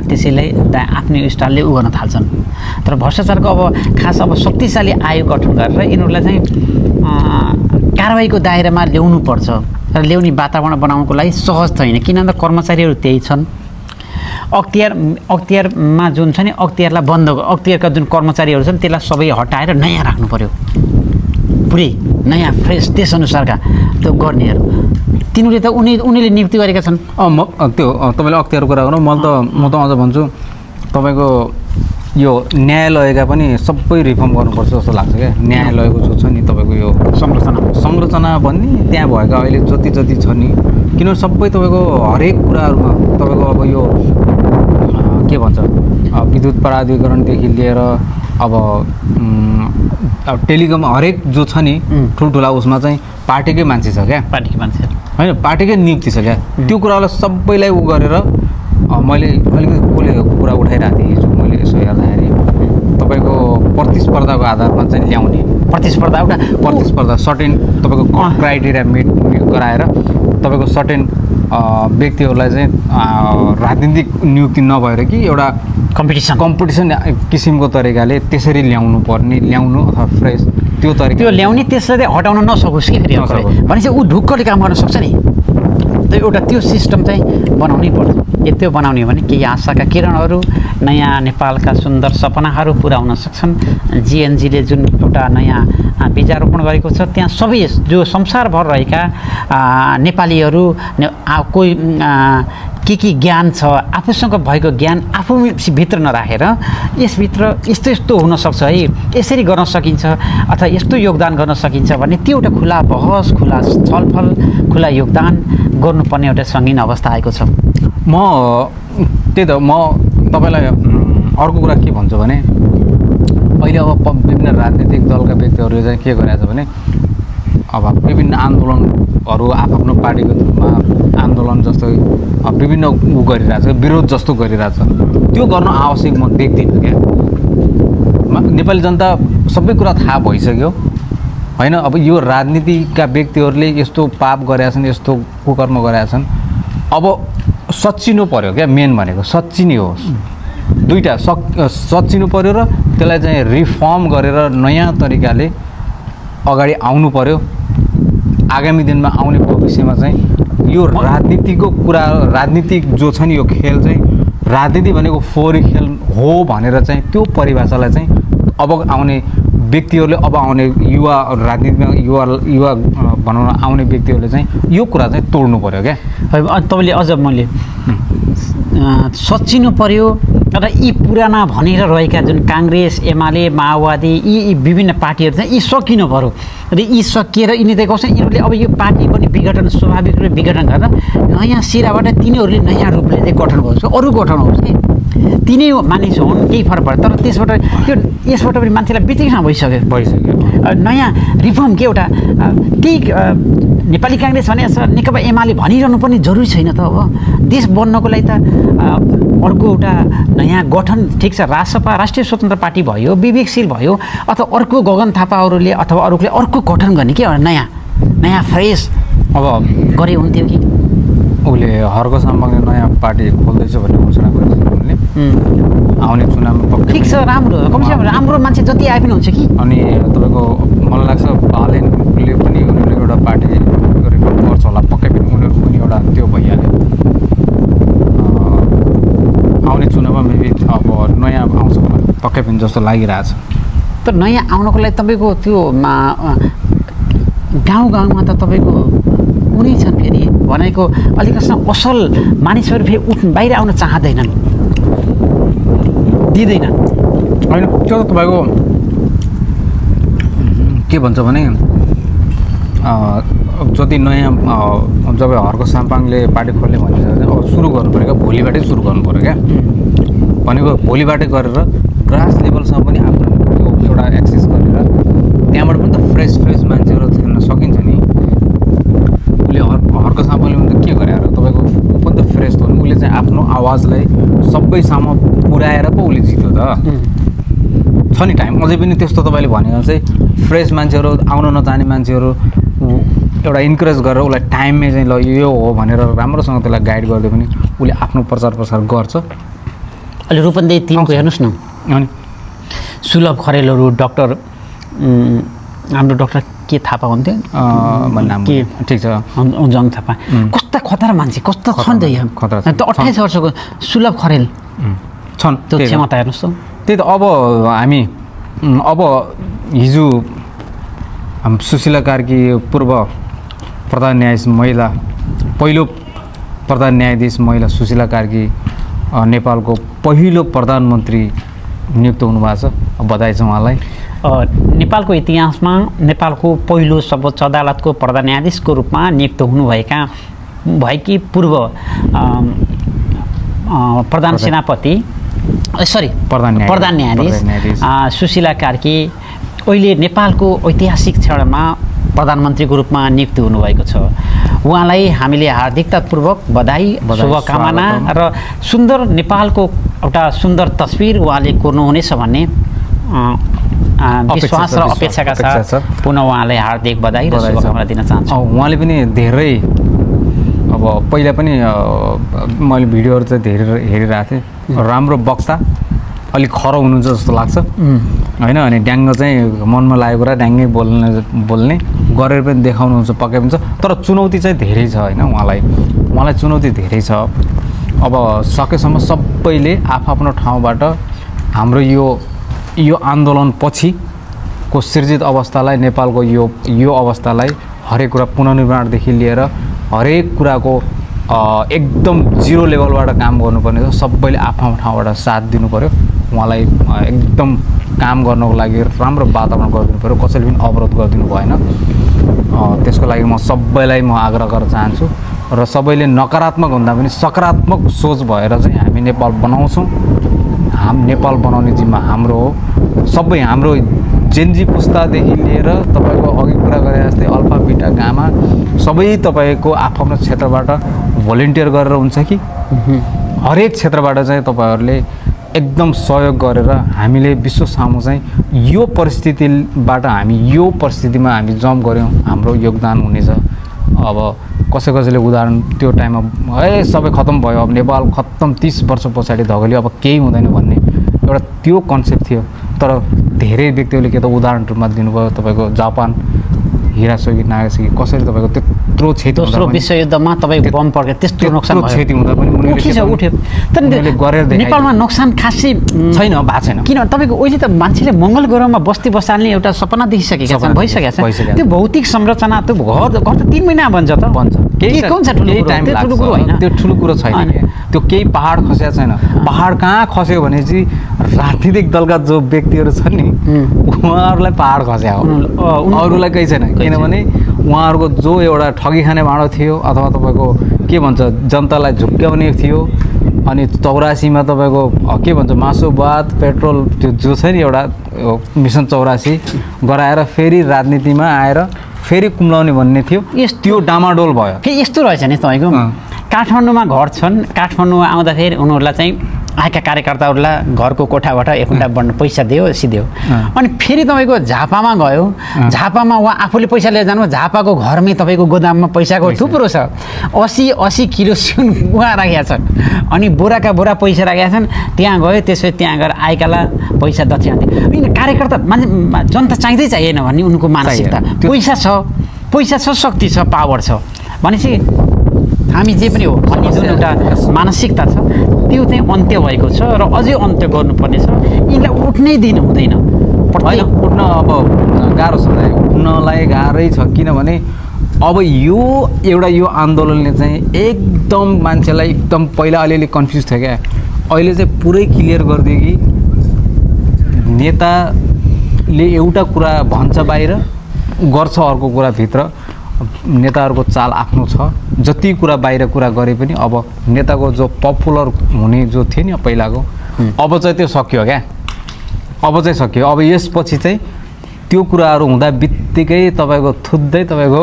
त्यसैलाई आफ्नो स्टाइलले उ गर्न थाल्छन्। तर भ्रष्टाचारको अब खास अब शक्तिशाली आयोग गठन गरेर यिनीहरूलाई चाहिँ कारबाहीको दायरामा ल्याउनुपर्छ र ल्याउने वातावरण बनाउनको लागि सहज छैन, किनभने कर्मचारीहरू त्यही छन्। अख्तियारमा जुन छ नि, अख्तियारलाई अख्तियारका जुन कर्मचारीहरू छन् त्यसलाई सबै हटाएर नयाँ राख्नु पऱ्यो, पुरै नयाँ फ्रेस त्यसअनुसारका त्यो गर्नेहरू, तिनीहरूले त उनीहरूले नियुक्ति गरेका छन्। त्यो तपाईँले अख्तियारको कुरा गर्नु, म त अझ भन्छु तपाईँको यो न्यायालयका पनि सबै रिफर्म गर्नुपर्छ जस्तो लाग्छ क्या। न्यायालयको जो छ नि तपाईँको यो संरचना भन्ने त्यहाँ भएका अहिले जति छ नि, किनभने सबै तपाईँको हरेक कुराहरूमा तपाईँको अब यो के भन्छ विद्युत प्राधिकरणदेखि लिएर अब टेलिकम हरेक जो छ नि ठुल्ठुला उसमा चाहिँ पार्टीकै मान्छे छ क्या, पार्टीकै मान्छे होइन, पार्टीकै नियुक्ति छ क्या। त्यो कुरालाई सबैलाई उ गरेर मैले अलिकति कसले कुरा उठाइरहेको थिएँ हिजो, मैले यसो हेर्दाखेरि तपाईँको प्रतिस्पर्धाको आधारमा चाहिँ ल्याउने, प्रतिस्पर्धा सर्टेन तपाईँको क्राइटेरिया मिट गराएर तपाईँको सर्टेन व्यक्तिहरूलाई चाहिँ राजनीतिक नियुक्ति नभएर कि एउटा कम्पिटिसन किसिमको तरिकाले त्यसरी ल्याउनु अथवा फ्रेस त्यो तरिका त्यो ल्याउने त्यसलाई हटाउन नसकोस् कि फेरि भनेपछि ऊ ढुक्कले काम गर्न सक्छ नि। त्यो एउटा त्यो सिस्टम चाहिँ बनाउनै पर्छ। यदि त्यो बनाउने हो भने केही आशाका किरणहरू, नयाँ नेपालका सुन्दर सपनाहरू पुरा हुन सक्छन्। जिएनजीले जुन एउटा नयाँ बीजारोपण गरेको छ, त्यहाँ सबै जो संसारभर रहेका नेपालीहरू कोही के ज्ञान छ, आफूसँग भएको ज्ञान आफूभित्र नराखेर यसभित्र यस्तो यस्तो हुनसक्छ है, यसरी गर्न सकिन्छ अथवा यस्तो योगदान गर्न सकिन्छ भने त्यो एउटा खुला बहस, खुला छलफल, खुला योगदान गर्नुपर्ने एउटा सङ्गीन अवस्था आएको छ। त्यही त म तपाईँलाई अर्को कुरा के भन्छु भने अहिले अब विभिन्न राजनीतिक दलका व्यक्तिहरूले चाहिँ के गरिरहेछ भने अब विभिन्न आन्दोलनहरू आफ्नो पार्टीको थ्रुमा आन्दोलन जस्तो विभिन्न गरिरहेछ, विरोध जस्तो गरिरहेछ। त्यो गर्न आवश्यक म देख्दिनँ क्या। नेपाली जनता सबै कुरा थाहा भइसक्यो होइन। अब यो राजनीतिका व्यक्तिहरूले यस्तो पाप गरेका छन्, यस्तो कुकर्म गरेका छन्, अब सच्चिनु पर्यो क्या। मेन भनेको सच्चिने हो। दुईवटा सच्चिनु पर्यो र त्यसलाई चाहिँ रिफर्म गरेर नयाँ तरिकाले अगाडि आउनु पर्यो। आगामी दिनमा आउने भविष्यमा चाहिँ यो राजनीतिको कुरा, राजनीतिक जो छ नि यो खेल चाहिँ राजनीति भनेको फोहोरी खेल हो भनेर चाहिँ त्यो परिभाषालाई चाहिँ अब आउने व्यक्तिहरूले, अब आउने युवा राजनीतिमा युवा भनौँ न आउने व्यक्तिहरूले चाहिँ यो कुरा चाहिँ तोड्नु पर्यो क्या। तपाईँले अझ मैले सच्चिनु पर्यो र यी पुराना भनेर रहेका जुन काङ्ग्रेस, एमाले, माओवादी यी विभिन्न पार्टीहरू चाहिँ यी सकिनु पर्यो र यी सकिएर यिनी चाहिँ कसै यिनीहरूले अब यो पार्टी पनि विघटन स्वाभाविक रूपले विघटन गरेर नयाँ सिराबाट तिनीहरूले नयाँ रूपले चाहिँ गठन गर्छ। अरू गठन होस् कि तिनै मानिस हुन्, केही फरक पर्छ। तर त्यसबाट त्यो यसबाट पनि मान्छेलाई बित्तिकै भइसक्यो। नयाँ रिफर्म के एउटा त्यही नेपाली काङ्ग्रेस भने नेकपा एमाले भनिरहनु पनि जरुरी छैन त। अब देश बन्नको लागि त अर्को एउटा नयाँ गठन, ठिक छ, राजसपा राष्ट्रिय स्वतन्त्र पार्टी भयो, विवेकशील भयो, अथवा अर्को गगन थापाहरूले अथवा अरूले अर्को गठन गर्ने के नयाँ फ्रेस अब गरे हुन्थ्यो कि। उसले हर्क साम्बाङले नयाँ पार्टी खोल्दैछ भन्ने घोषणा गरेको छ उनले। आउने चुनावमा ठिक छ, राम्रो कमसेकम राम्रो मान्छे जति आए पनि हुन्छ कि। अनि तपाईँको मलाई लाग्छ बालेनले पनि उनीहरूले एउटा पार्टी गरेको गर्छ होला पक्कै पनि। उनीहरू पनि एउटा त्यो भइहाल्यो। आउने चुनावमा मेबी अब नयाँ आउँछ होला पक्कै पनि जस्तो लागिरहेछ। तर नयाँ आउनको लागि तपाईँको त्यो गाउँमा त तपाईँको उनी छन् फेरि भनेको अलिकति असल मानिसहरू फेरि बाहिर आउन चाहँदैनन्, दिँदैनन्। होइन त्यो त तपाईँको के भन्छ भने जति नयाँ जब हर्क साम्पाङले पार्टी खोल्ने भनिन्छ अब सुरु गर्नु पऱ्यो क्या, भोलिबाटै सुरु गर्नु पऱ्यो क्या। भनेको भोलिबाटै गरेर ग्रास लेभलसम्म पनि आफ्नो त्यो एउटा एक्सेस गरेर त्यहाँबाट पनि त फ्रेस मान्छेहरू छान्न सकिन्छ नि। उसले हर्क साम्पाङले पनि त के गरे र तपाईँको ऊ पनि त फ्रेस थियो नि। उसले चाहिँ आफ्नो आवाजलाई सबैसम्म पुर्याएर पो उसले जित्यो त। छ नि टाइम अझै पनि त्यस्तो तपाईँले भनेको चाहिँ फ्रेस मान्छेहरू, आउन नचाहने मान्छेहरू एउटा इन्करेज गरेर उसलाई टाइममै चाहिँ ल यो हो भनेर राम्रोसँग त्यसलाई गाइड गर्दै पनि उसले आफ्नो प्रचार गर्छ। अहिले रूपन्देही 3 को हेर्नुहोस् न, अनि सुलभ खरेलहरू, डक्टर हाम्रो डक्टर के थापा हुन्थ्यो के ठिक छ जङ थापा, कस्ता खतरा मान्छे, कस्तो छन् त यहाँ। 28 वर्षको सुलभ खरेल छन्, त्यो क्षमता हेर्नुहोस् त। त्यही त अब हिजो सुशीला कार्की पूर्व प्रधान न्यायाधीश महिला, पहिलो प्रधान न्यायाधीश महिला सुशीला कार्की नेपालको पहिलो प्रधानमन्त्री नियुक्त हुनुभएको छ। बधाई छ उहाँलाई। नेपालको इतिहासमा नेपालको पहिलो सर्वोच्च अदालतको प्रधान न्यायाधीशको रूपमा नियुक्त भएकी पूर्व प्रधान सेनापति प्रधान न्यायाधीश सुशीला कार्की अहिले नेपालको ऐतिहासिक क्षणमा प्रधानमन्त्रीको रूपमा नियुक्त हुनुभएको छ। उहाँलाई हामीले हार्दिकतापूर्वक बधाई, शुभकामना र सुन्दर नेपालको एउटा सुन्दर तस्विर उहाँले कोर्नुहुनेछ भन्ने विश्वास र अपेक्षाका साथ पुनः उहाँलाई हार्दिक बधाई र शुभकामना दिन चाहन्छु। उहाँले पनि धेरै अब पहिला पनि मैले भिडियोहरू चाहिँ धेरै हेरिरहेको थिएँ। राम्रो वक्ता अलिक खरो हुनुहुन्छ जस्तो लाग्छ होइन। अनि ड्याङ्ग चाहिँ मनमा लागेको कुरा ड्याङ्गै बोल्ने गरेर पनि देखाउनुहुन्छ पक्कै पनि छ। तर चुनौती चाहिँ धेरै छ होइन उहाँलाई चुनौती धेरै छ। अब सकेसम्म सबैले आफ्नो ठाउँबाट हाम्रो यो आन्दोलन पछिको सिर्जित अवस्थालाई नेपालको यो अवस्थालाई हरेक कुरा पुनर्निर्माणदेखि लिएर हरेक कुराको एकदम जिरो लेभलबाट काम गर्नुपर्ने छ। सबैले आफ्नो ठाउँबाट साथ दिनु पऱ्यो। उहाँलाई एकदम काम गर्नको लागि राम्रो वातावरण गरिदिनु पऱ्यो। कसैले पनि अवरोध गरिदिनु भएन। त्यसको लागि म सबैलाई आग्रह गर्न चाहन्छु र सबैले नकारात्मक भन्दा पनि सकारात्मक सोच भएर चाहिँ हामी नेपाल बनाउँछौँ। नेपाल बनाउने जिम्मा हाम्रो हो। सबै हाम्रो जेनजी पुस्तादेखि लिएर तपाईँको अघि कुरा गरे जस्तै अल्फा बिटा गामा सबै तपाईँको आफ्नो क्षेत्रबाट भोलिन्टियर गरेर हुन्छ कि हरेक क्षेत्रबाट चाहिँ तपाईँहरूले एकदम सहयोग गरेर हामीले विश्व सामु चाहिँ यो परिस्थितिबाट यो परिस्थितिमा हामी जम्प गऱ्यौँ हाम्रो योगदान हुनेछ। अब कसैले उदाहरण त्यो टाइममा सबै खत्तम भयो अब नेपाल खत्तम 30 वर्ष पछाडि धगल्यो अब केही हुँदैन भन्ने एउटा त्यो कन्सेप्ट थियो। तर धेरै व्यक्तिहरूले के त उदाहरण रूपमा दिनुभयो तपाईँको जापान हिरासोगी नागासाकी कसरी तपाईँको त्यत्रो क्षति दोस्रो विश्वयुद्धमा तपाईँको बम पड्क्यो त्यस्तो नोक्सान क्षति हुँदा पनि उठ्यो। तर नेपालमा नोक्सान खासै छैन भएको छैन। किन तपाईँको अहिले त मान्छेले मङ्गल ग्रहमा बस्ती बसाल्ने एउटा सपना देखिसकेका छन् भइसकेका छन्। त्यो भौतिक संरचना त्यो घर त 3 महिना बन्छ त बन्छ केही कुन छ ठुलो कुरो होइन त्यो ठुलो कुरो छैन। त्यो केही पहाड खसेको छैन। पहाड कहाँ खस्यो भने चाहिँ राजनीतिक दलका जो व्यक्तिहरू छन् नि उहाँहरूलाई पहाड खस्या हो अरूलाई केही छैन। किनभने उहाँहरूको जो एउटा ठगी खाने भाँडो थियो अथवा तपाईँको के भन्छ जनतालाई झुक्क्याउने थियो। अनि 84मा तपाईँको के भन्छ मासुवाद पेट्रोल त्यो जो छ नि एउटा मिसन 84 गराएर फेरि राजनीतिमा आएर फेरि कुम्लाउने भन्ने थियो। त्यो डामाडोल भयो। फेरि यस्तो रहेछ नि तपाईँको काठमाडौँमा घर छन्। काठमाडौँमा आउँदाखेरि उनीहरूलाई चाहिँ आएका कार्यकर्ताहरूलाई घरको कोठाबाट एकुन्टा बढ्न पैसा दियो सिध्यो। अनि फेरि तपाईँको झापामा गयो। झापामा उहाँ आफूले पैसा लिएर जानु झापाको घरमै तपाईँको गोदाममा पैसाको थुप्रो छ। 80 किलो सुन उहाँ राखेका छन्। अनि बोराका बोरा पैसा राखेका छन्। त्यहाँ गयो त्यसपछि त्यहाँ गएर आएकालाई पैसा दक्षिणा दियो। कार्यकर्ता मान्छे जनता चाहिँदैन भन्ने उनको मानसिकता। पैसा छ शक्ति छ पावर छ भनेपछि हामी जे पनि हो भन्ने जुन एउटा मानसिकता छ त्यो चाहिँ अन्त्य भएको छ र अझै अन्त्य गर्नुपर्ने छ। यिनलाई उठ्नै दिन हुँदैन। उठ्न अब गाह्रो छ उठ्नलाई गाह्रै छ। किनभने अब यो आन्दोलनले चाहिँ एकदम मान्छेलाई एकदम पहिला अलिअलि कन्फ्युज थियो क्या। अहिले चाहिँ पुरै क्लियर गरिदियो कि नेताले एउटा कुरा भन्छ बाहिर गर्छ अर्को कुरा भित्र। नेताहरूको चाल आफ्नो छ। जति कुरा बाहिर कुरा गरे पनि अब नेताको जो पपुलर हुने जो थियो नि पहिलाको अब चाहिँ त्यो सकियो क्या। अब चाहिँ सकियो। अब यसपछि चाहिँ त्यो कुराहरू हुँदा बित्तिकै तपाईँको थुत्दै तपाईँको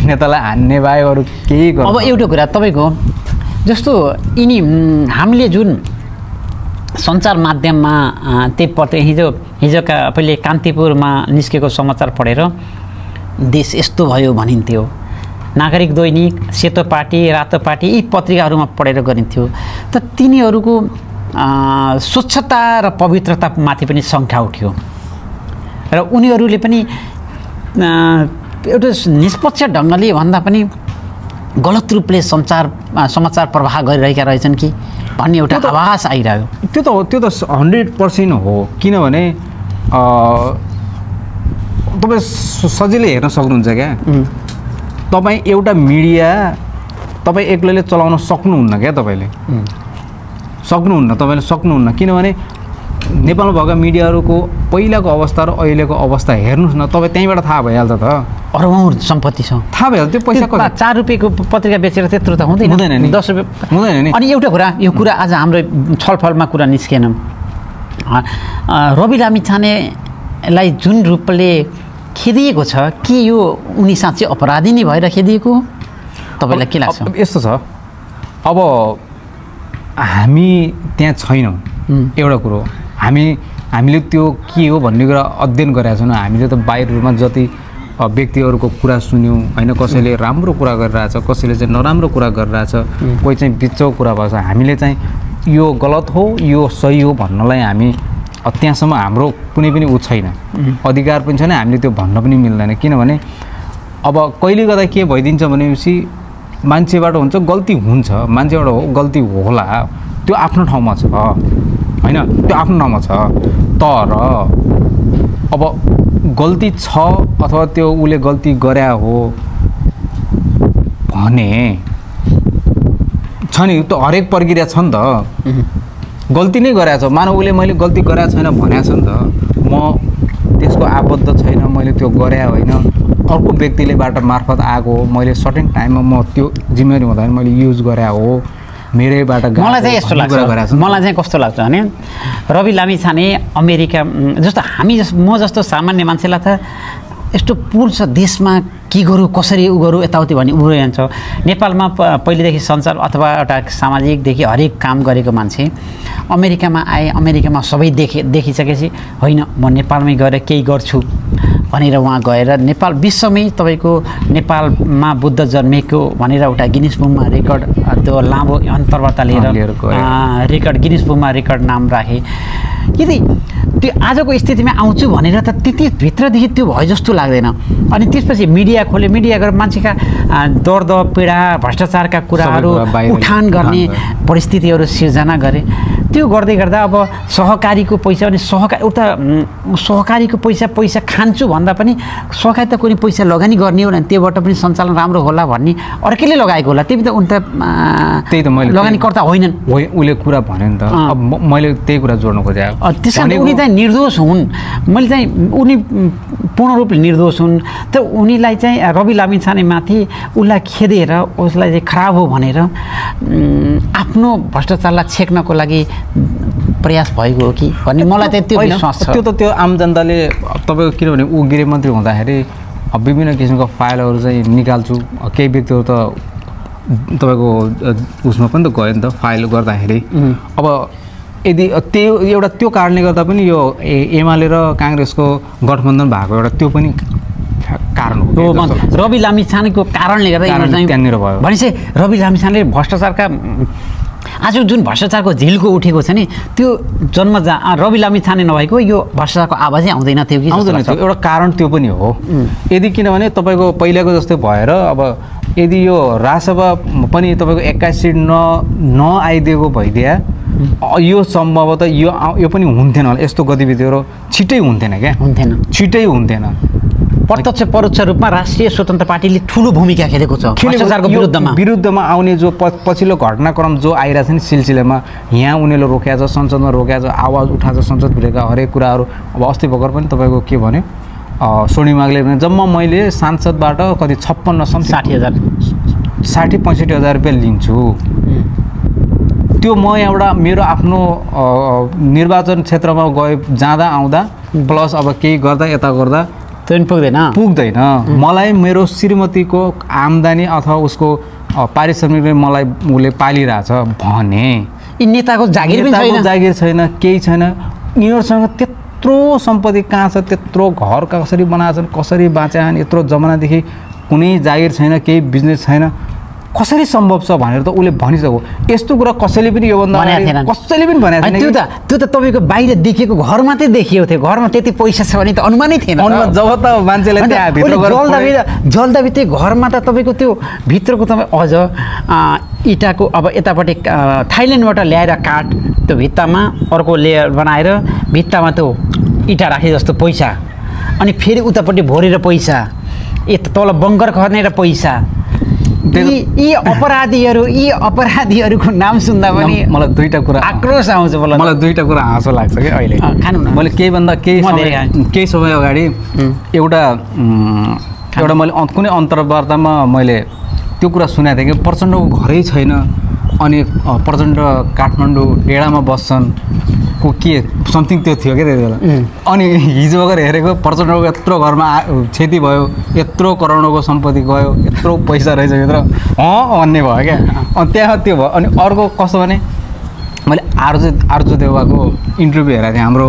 नेतालाई हान्ने बाहेक अरू केही गर्नु। अब एउटा कुरा तपाईँको जस्तो यिनी हामीले जुन सञ्चार माध्यममा त्यही पत्रिका हिजोका पहिले कान्तिपुरमा निस्केको समाचार पढेर देश यस्तो भयो भनिन्थ्यो। नागरिक दैनिक सेतो पार्टी रातो पार्टी यी पत्रिकाहरूमा पढेर गरिन्थ्यो। त तिनीहरूको स्वच्छता र पवित्रतामाथि पनि शङ्का उठ्यो र उनीहरूले पनि एउटा निष्पक्ष ढङ्गले भन्दा पनि गलत रूपले समाचार प्रवाह गरिरहेका रहेछन् कि भन्ने एउटा आभास आइरह्यो। त्यो त 100% हो। किनभने तपाईँ सजिलै हेर्न सक्नुहुन्छ क्या। तपाईँ एउटा मिडिया तपाईँ एक्लैले चलाउन सक्नुहुन्न क्या। तपाईँले सक्नुहुन्न। किनभने नेपालमा भएका मिडियाहरूको पहिलाको अवस्था र अहिलेको अवस्था हेर्नुहोस् न। तपाईँ त्यहीँबाट थाहा भइहाल्छ त। अरबौँ सम्पत्ति छ थाहा भइहाल्छ। त्यो पैसा 4 रुपियाँको पत्रिका बेचेर त्यत्रो त हुँदैन नि 10 रुपियाँ हुँदैन नि। अनि एउटा कुरा यो कुरा आज हाम्रो छलफलमा कुरा निस्केन। रवि लामिछानेलाई जुन रूपले खेदिएको छ कि यो उनी साँच्चै अपराधी नै भएर खेदिएको हो तपाईँलाई के लाग्छ? यस्तो छ अब हामी त्यहाँ छैनौँ। एउटा कुरो हामीले त्यो के हो भन्ने कुरा अध्ययन गरेका छैनौँ। हामीले त बाहिर रूपमा जति व्यक्तिहरूको कुरा सुन्यौँ होइन। कसैले राम्रो कुरा गरिरहेछ कसैले चाहिँ नराम्रो कुरा गरिरहेछ कोही चाहिँ बिचको कुरा भएछ। हामीले चाहिँ यो गलत हो यो सही हो भन्नलाई हामी त्यहाँसम्म हाम्रो कुनै पनि ऊ छैन, अधिकार पनि छैन, हामीले त्यो भन्न पनि मिल्दैन। किनभने अब कहिले गर्दा के भइदिन्छ भनेपछि मान्छेबाट हुन्छ गल्ती हुन्छ, मान्छेबाट गल्ती होला, त्यो आफ्नो ठाउँमा छ होइन, त्यो आफ्नो ठाउँमा छ। तर अब गल्ती छ अथवा त्यो उसले गल्ती गरे हो भने छ नि, त्यो हरेक प्रक्रिया छ नि त। गल्ती नै गरेको छ, मानव उसले मैले गल्ती गरेको छैन भनेको छ नि त, म त्यसको आबद्ध छैन, मैले त्यो गरे होइन, अर्को व्यक्तिले बाट मार्फत आएको हो, मैले सर्टेन टाइममा म त्यो जिम्मेवारी हुँदैन मैले युज गरे हो, मेरैबाट। मलाई चाहिँ यस्तो लाग्छ, मलाई चाहिँ कस्तो लाग्छ भने रवि लामिछाने अमेरिका जस्तो म जस्तो सामान्य मान्छेलाई त यस्तो पूर्ण देशमा के गरौँ कसरी उ गरौँ यताउति भन्ने उब्रो जान्छ। नेपालमा पहिलेदेखि सञ्चार अथवा एउटा सामाजिकदेखि हरेक काम गरेको मान्छे अमेरिकामा आए, अमेरिकामा सबै देखिसकेपछि होइन म नेपालमै गएर केही गर्छु भनेर उहाँ गएर नेपाल विश्वमै तपाईँको नेपालमा बुद्ध जन्मेको भनेर एउटा गिनिस बुकमा रेकर्ड त्यो लामो अन्तर्वार्ता लिएर रेकर्ड गिनिस बुकमा रेकर्ड नाम राखे। यदि त्यो आजको स्थितिमा आउँछु भनेर त त्यति भित्रदेखि त्यो भयो जस्तो लाग्दैन। अनि त्यसपछि मिडिया खोले, मिडिया गरेर मान्छेका दर्द पीडा भ्रष्टाचारका कुराहरू उठान गर्ने परिस्थितिहरू सिर्जना गरे। त्यो गर्दै गर्दा अब सहकारीको पैसा अनि सहकारीको पैसा खान्छु भन्दा पनि सहकारी त कुनै पैसा लगानी गर्ने हो भने त्योबाट पनि सञ्चालन राम्रो होला भन्ने अर्कैले लगाएको होला, त्यही त उनी त त्यही त मैले लगानीकर्ता होइनन्। उसले कुरा भन्यो नि त, अब मैले त्यही कुरा जोड्नु खोजेँ। त्यस कारण उनी चाहिँ निर्दोष हुन्, मैले चाहिँ उनी पूर्ण रूपले निर्दोष हुन्। त उनीलाई चाहिँ रवि लामिछानेमाथि उसलाई खेदेर उसलाई चाहिँ खराब हो भनेर आफ्नो भ्रष्टाचारलाई छेक्नको लागि प्रयास भएको हो कि भन्ने मलाई चाहिँ त्यो विश्वास छ। त्यो त त्यो आम जनताले तपाईँको किनभने ऊ गृहमन्त्री हुँदाखेरि विभिन्न किसिमको फाइलहरू चाहिँ निकाल्छु, केही व्यक्तिहरू त तपाईँको उसमा पनि त गयो नि त फाइल गर्दाखेरि। अब यदि त्यो कारणले गर्दा पनि यो एमाले र काङ्ग्रेसको गठबन्धन भएको एउटा त्यो पनि कारण हो। रवि लामिछानेको कारणले गर्दा त्यहाँनिर भयो भनेपछि रवि लामिछानेले भ्रष्टाचारका आज जुन भ्रष्टाचारको झिल्को उठेको छ नि त्यो रवि लामिछाने नभएको यो भ्रष्टाचारको आवाजै आउँदैन थियो कि आउँदैन थियो। एउटा कारण त्यो पनि हो। यदि किनभने तपाईँको पहिलाको जस्तै भएर अब यदि यो राजसभा पनि तपाईँको 81 सिट नआइदिएको भइदिए यो सम्भवतः यो पनि हुन्थेन होला, यस्तो गतिविधिहरू छिट्टै हुन्थेन क्या, छिट्टै हुन्थेन। प्रत्यक्ष परोक्ष रूपमा राष्ट्रिय स्वतन्त्र पार्टीले ठुलो भूमिका खेलेको छ भ्रष्टाचारको विरुद्धमा आउने जो पछिल्लो घटनाक्रम जो आइरहेछ नि सिलसिलामा, यहाँ उनीहरूले रोकेको छ, संसदमा रोकेको छ, आवाज उठाएको छ संसदभित्रका हरेक कुराहरू। अब अस्ति भर्खर पनि तपाईँको के भन्यो सोनिमागले भने जम्मा मैले सांसदबाट कति 60-65 रुपियाँ लिन्छु, त्यो म एउटा मेरो आफ्नो निर्वाचन क्षेत्रमा जाँदा आउँदा प्लस अब केही गर्दा यता गर्दा पुग्दैन, मलाई मेरो श्रीमतीको आम्दानी अथवा उसको पारिश्रमिकले मलाई उसले पालिरहेछ भने यी नेताको जागिर छैन, केही छैन। यिनीहरूसँग त्यत्रो सम्पत्ति कहाँ छ, त्यत्रो घर कसरी बनाएछन्, कसरी बाँचान्, यत्रो जमानादेखि कुनै जागिर छैन, केही बिजनेस छैन, कसरी सम्भव छ भनेर त उसले भनिसक्यो। यस्तो कुरा कसैले पनि योभन्दा कसैले पनि भनेको छैन। त्यो त तपाईँको बाहिर देखिएको घर मात्रै देखिएको थियो, घरमा त्यति पैसा छ भने त अनुमानै थिएन। जब त मान्छेले जल्दाबी त्यो घरमा त तपाईँको त्यो भित्रको तपाईँ अझ इँटाको अब यतापट्टि थाइल्यान्डबाट ल्याएर काठ त्यो भित्तामा अर्को लेयर बनाएर भित्तामा त्यो इँटा राखे जस्तो पैसा, अनि फेरि उतापट्टि भोरेर पैसा, तल बङ्कर खनेर पैसा। यी अपराधीहरूको नाम सुन्दा पनि मलाई दुईवटा कुरा आक्रोश आउँछ। मलाई दुईवटा कुरा हाँसो लाग्छ कि अहिले खानु न। मैले केही समय अगाडि एउटा मैले कुनै अन्तर्वार्तामा मैले त्यो कुरा सुनेको थिएँ कि प्रचण्डको घरै छैन अनि प्रचण्ड काठमाडौँ डेढामा बस्छन् को के समथिङ त्यो थियो क्या त्यति बेला। अनि हिजो अगाडि हेरेको प्रचण्डको यत्रो घरमा क्षति भयो, यत्रो करोडको सम्पत्ति गयो, यत्रो पैसा रहेछ भित्र भन्ने भयो क्या। अनि त्यहाँ त्यो भयो। अनि अर्को कस्तो भने मैले आर्जु देउवाको इन्टरभ्यू हेरेको थिएँ, हाम्रो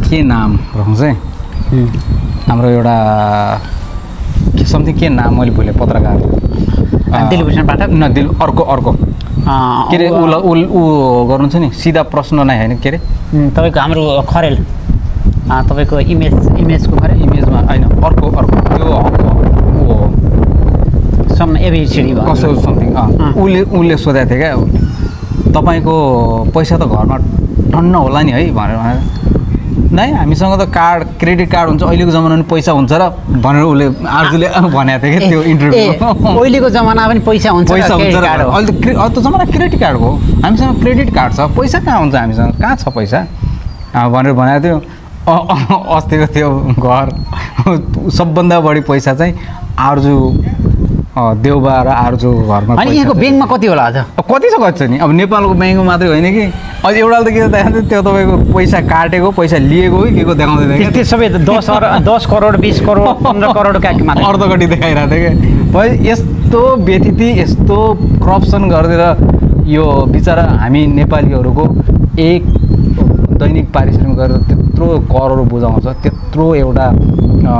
के नाम रहन्छ हाम्रो एउटा समथिङ के नाम मैले भुलेँ, पत्रकार दिलभूषण पाठक अर्को के अरे ऊ गर्नुहुन्छ नि सिधा प्रश्न नै होइन के अरे तपाईँको हाम्रो खरेल तपाईँको इमेजको खरेल इमेजमा होइन अर्को त्यो सम एबिसिडी कसो समथिङ उसले सोधेको थियो क्या तपाईँको पैसा त घरमा टन्न होला नि है भनेर नै हामीसँग त क्रेडिट कार्ड हुन्छ अहिलेको जमानामा पैसा हुन्छ र भनेर उसले आर्जुले भनेको थियो क्या त्यो इन्टरभ्यूमा अहिलेको जमाना पनि पैसा हुन्छ र अहिले त जमाना क्रेडिट कार्डको हामीसँग क्रेडिट कार्ड छ पैसा कहाँ हुन्छ हामीसँग कहाँ छ पैसा भनेर भनेको थियो अस्तिको त्यो घर सबभन्दा बढी पैसा चाहिँ आर्जु देउबा र आर्जु घरमा अनि यहाँको ब्याङ्कमा कति होला आज कति छ कति छ नि अब नेपालको ब्याङ्कमा मात्रै होइन कि अहिले एउटाले त के देखाउँछ त्यो तपाईँको पैसा काटेको पैसा लिएको कि के को देखाउँदैन त्यो सबै 10 करोड 20 करोड 15 करोड काकी अर्धकटी देखाइरहेको थियो कि यस्तो व्यतिथि यस्तो करप्सन गरिदिएर यो बिचरा हामी नेपालीहरूको एक दैनिक पारिश्रमिक गरेर त्यत्रो करोड बुझाउँछ त्यत्रो एउटा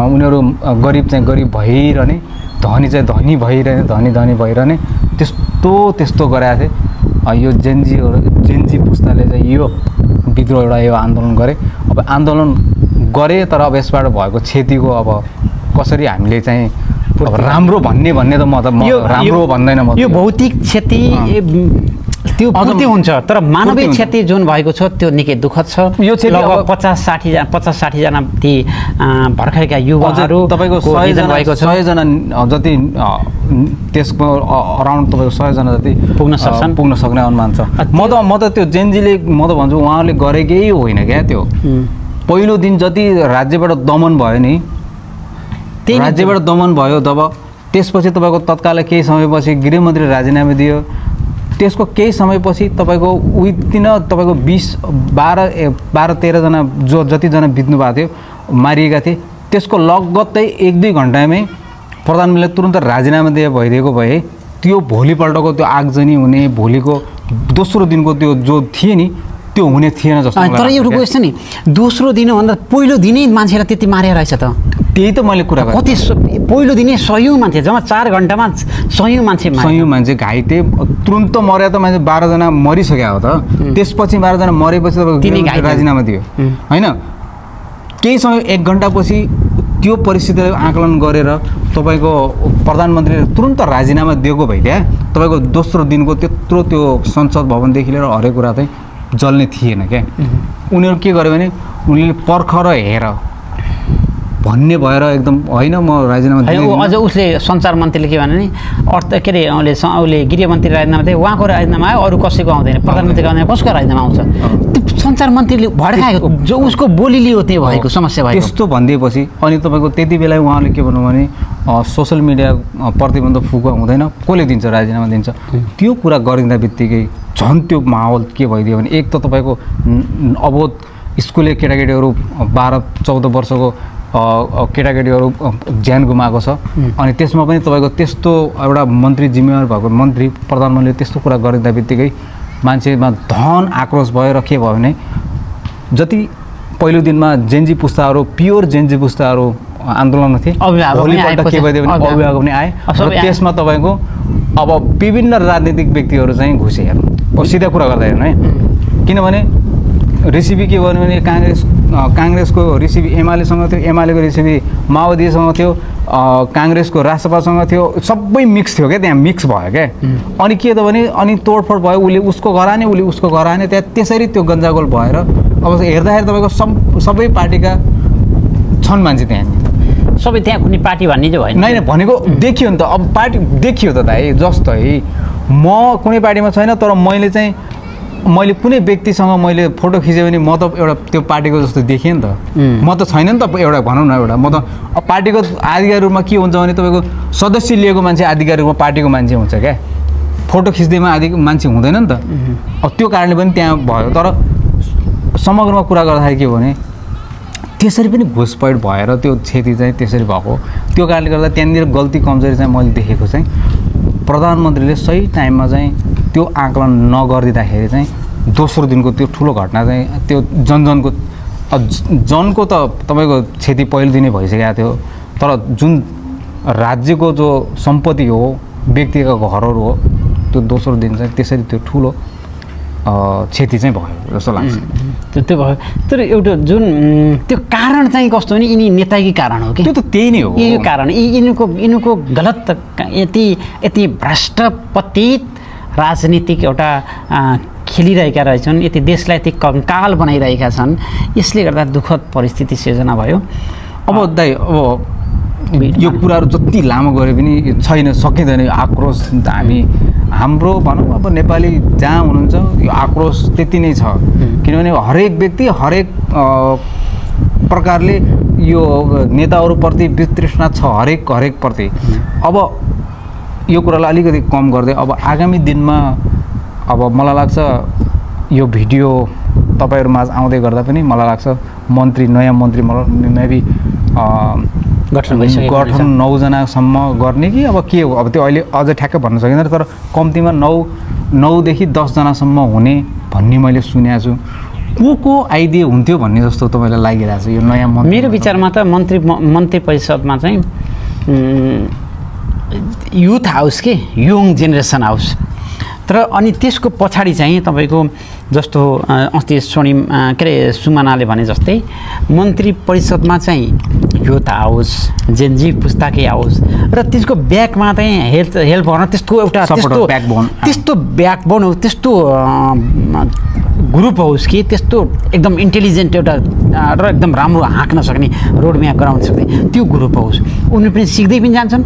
उनीहरू गरिब चाहिँ गरिब भइरहने धनी चाहिँ धनी भइरहने धनी भइरहने त्यस्तो गराएको थियो यो जेन्जी पुस्ताले चाहिँ यो विद्रोह एउटा यो आन्दोलन गरे अब आन्दोलन गरे तर अब यसबाट भएको क्षतिको अब कसरी हामीले चाहिँ अब राम्रो भन्ने त म राम्रो भन्दैन म यो भौतिक क्षति त्यो पूर्ति हुन्छ तर मानवीय क्षति जुन भएको छ त्यो निकै दुःखद छ यो क्षति लगभग 50-60 जना ती भर्खरका युवाहरू तपाईँको 100 जना भएको छ 100 जना जति त्यसको अराउन्ड तपाईँको 100 जना जति पुग्न सक्ने अनुमान छ म त त्यो जेन्जीले म त भन्छु उहाँले गरेकै होइन क्या त्यो पहिलो दिन जति राज्यबाट दमन भयो नि राज्यबाट दमन भयो तब त्यसपछि तपाईँको तत्कालै केही समयपछि गृहमन्त्री राजीनामा दियो त्यसको केही समयपछि तपाईँको विदिन तपाईँको 12-13 जना जतिजना बित्नु भएको थियो मारिएका थिए त्यसको लगत्तै 1-2 घन्टामै प्रधानमन्त्रीले तुरन्त राजीनामा दिए भइदिएको भए त्यो भोलिपल्टको त्यो आगजनी हुने भोलिको दोस्रो दिनको त्यो जो थिए नि त्यो हुने थिएन जस्तो तर एउटा क्वेसन नि दोस्रो दिनभन्दा पहिलो दिनै मान्छेलाई त्यति मारेर रहेछ त त्यही त मैले कुरा गरेँ कति पहिलो दिनै 100 मान्छे जम्मा 4 घन्टामा 100 मान्छे घाइते तुरन्त मर्या त मान्छे 12 जना मरिसक्यो हो त त्यसपछि 12 जना मरेपछि तपाईको राजीनामा दियो हैन केही समय 1 घन्टापछि त्यो परिस्थितिलाई आकलन गरेर तपाईको प्रधानमन्त्रीले तुरन्त राजीनामा दिएको भइदिया तपाईको दोस्रो दिनको त्यत्रो त्यो संसद भवनदेखि लिएर हरेक कुरा चाहिँ जल्ने थिएन क्या उनीहरू के गर्यो भने उनीहरूले पर्ख र हेर भन्ने भएर एकदम होइन म राजीनामा दिन्छु अझ उसले सञ्चार मन्त्रीले के भने नि के अरे उसले गृहमन्त्री राजीनामा दिए उहाँको राजीनामा आयो अरू कसैको आउँदैन प्रधानमन्त्रीको आउँदैन कसको राजीनामा आउँछ त्यो सञ्चार मन्त्रीले भड्काएको जो उसको बोलीले हो त्यो भएको समस्या भयो त्यस्तो भनिदिएपछि अनि तपाईँको त्यति बेला उहाँले के भन्नु भने सोसल मिडिया प्रतिबन्ध फुका हुँदैन कसले दिन्छ राजीनामा दिन्छ त्यो कुरा गरिँदा बित्तिकै झन् त्यो माहौल के भइदियो भने एक त तपाईँको अबोध स्कुले केटाकेटीहरू 12-14 वर्षको केटाकेटीहरू ज्यान गुमाएको छ अनि त्यसमा पनि तपाईँको त्यस्तो एउटा मन्त्री जिम्मेवार भएको मन्त्री प्रधानमन्त्रीले त्यस्तो कुरा गरिँदा बित्तिकै मान्छेमा धन आक्रोश भयो र के भयो भने जति पहिलो दिनमा जेन्जी पुस्ताहरू प्योर जेन्जी पुस्ताहरू आन्दोलनमा थिए भोलिपल्ट के भइदियो भने अभिभावक पनि आए र त्यसमा तपाईँको अब विभिन्न राजनीतिक व्यक्तिहरू चाहिँ घुसे हेर्नु सिधा कुरा गर्दा हेर्नु है किनभने रेसिपी के भन्यो भने काङ्ग्रेसको रेसिपी एमालेसँग थियो एमालेको रेसिपी माओवादीसँग थियो काङ्ग्रेसको राष्ट्रपासँग थियो सबै मिक्स थियो क्या त्यहाँ मिक्स भयो क्या अनि के त भने अनि तोडफोड भयो उसले उसको घर आने उसले उसको घर आने त्यहाँ त्यसरी त्यो गन्जागोल भएर अब हेर्दाखेरि तपाईँको सबै पार्टीका छन् मान्छे त्यहाँ सबै त्यहाँ कुनै पार्टी भन्ने चाहिँ भएन होइन भनेको देखियो नि त अब पार्टी देखियो त दाइ जस्तै म कुनै पार्टीमा छैन तर मैले कुनै व्यक्तिसँग मैले फोटो खिचेँ भने म त एउटा त्यो पार्टीको जस्तो देखेँ नि त म त छैन नि त एउटा भनौँ न एउटा म त पार्टीको आधिकारिक रूपमा के हुन्छ भने तपाईँको सदस्य लिएको मान्छे आधिकारिक रूपमा पार्टीको मान्छे हुन्छ क्या फोटो खिच्दैमा मान्छे हुँदैन नि त अब त्यो कारणले पनि त्यहाँ भयो तर समग्रमा कुरा गर्दाखेरि के हो भने त्यसरी पनि घुसपैठ भएर त्यो क्षति चाहिँ त्यसरी भएको त्यो कारणले गर्दा त्यहाँनिर गल्ती कमजोरी चाहिँ मैले देखेको चाहिँ प्रधानमन्त्रीले सही टाइममा चाहिँ त्यो आकलन नगरिदिँदाखेरि चाहिँ दोस्रो दिनको त्यो ठुलो घटना चाहिँ त्यो जनको त तपाईँको क्षति पहिलो दिनै भइसकेको थियो तर जुन राज्यको जो सम्पत्ति हो व्यक्तिगत घरहरू हो त्यो दोस्रो दिन चाहिँ त्यसरी त्यो ठुलो क्षति चाहिँ भयो जस्तो लाग्छ। त्यो भयो तर एउटा जुन त्यो कारण चाहिँ कस्तो भने यिनी नेताकै कारण हो कि त्यो त त्यही नै हो यो कारण यिनको गलत यति भ्रष्ट पतित राजनीतिक एउटा खेलिरहेका रहेछन्, यति देशलाई यति कङ्काल बनाइरहेका छन्, यसले गर्दा दुःखद परिस्थिति सिर्जना भयो। अब दाइ अब यो कुराहरू जति लामो गरे पनि छैन, सकिँदैन। आक्रोश हाम्रो भनौँ अब नेपाली जहाँ हुनुहुन्छ यो आक्रोश त्यति नै छ, किनभने हरेक व्यक्ति हरेक प्रकारले यो नेताहरूप्रति वितृष्णा छ, हरेक प्रति। अब यो कुरालाई अलिकति कम गर्दै अब आगामी दिनमा अब मलाई लाग्छ यो भिडियो तपाईँहरूमाझ आउँदै गर्दा पनि मलाई लाग्छ नयाँ मन्त्री मेबी गठन 9 जनासम्म गर्ने कि अब के हो, अब त्यो अहिले अझै ठ्याक्कै भन्न सकिँदैन, तर कम्तीमा 9 देखि 10 जनासम्म हुने भन्ने मैले सुनेको छु। को आइडिया हुन्थ्यो भन्ने जस्तो तपाईँलाई लागिरहेको छ यो नयाँ मन्त्री? मेरो विचारमा त मन्त्री परिषदमा चाहिँ युथ हाउस के यङ जेनेरेसन हाउस, तर अनि त्यसको पछाडि चाहिँ तपाईँको जस्तो अस्ति स्वर्णिम के अरे सुमनाले भने जस्तै मन्त्री परिषदमा चाहिँ युथ हाउस, जेनजी पुस्ताकै हाउस र त्यसको ब्याकमा चाहिँ हेल्प गर्न त्यस्तो एउटा त्यस्तो ब्याकबोन हो, त्यस्तो ग्रुप होस् कि त्यस्तो एकदम इन्टेलिजेन्ट एउटा र एकदम राम्रो हाँक्न सक्ने, रोड म्याप गराउन सक्ने त्यो ग्रुप होस्। उनीहरू पनि सिक्दै पनि जान्छन्,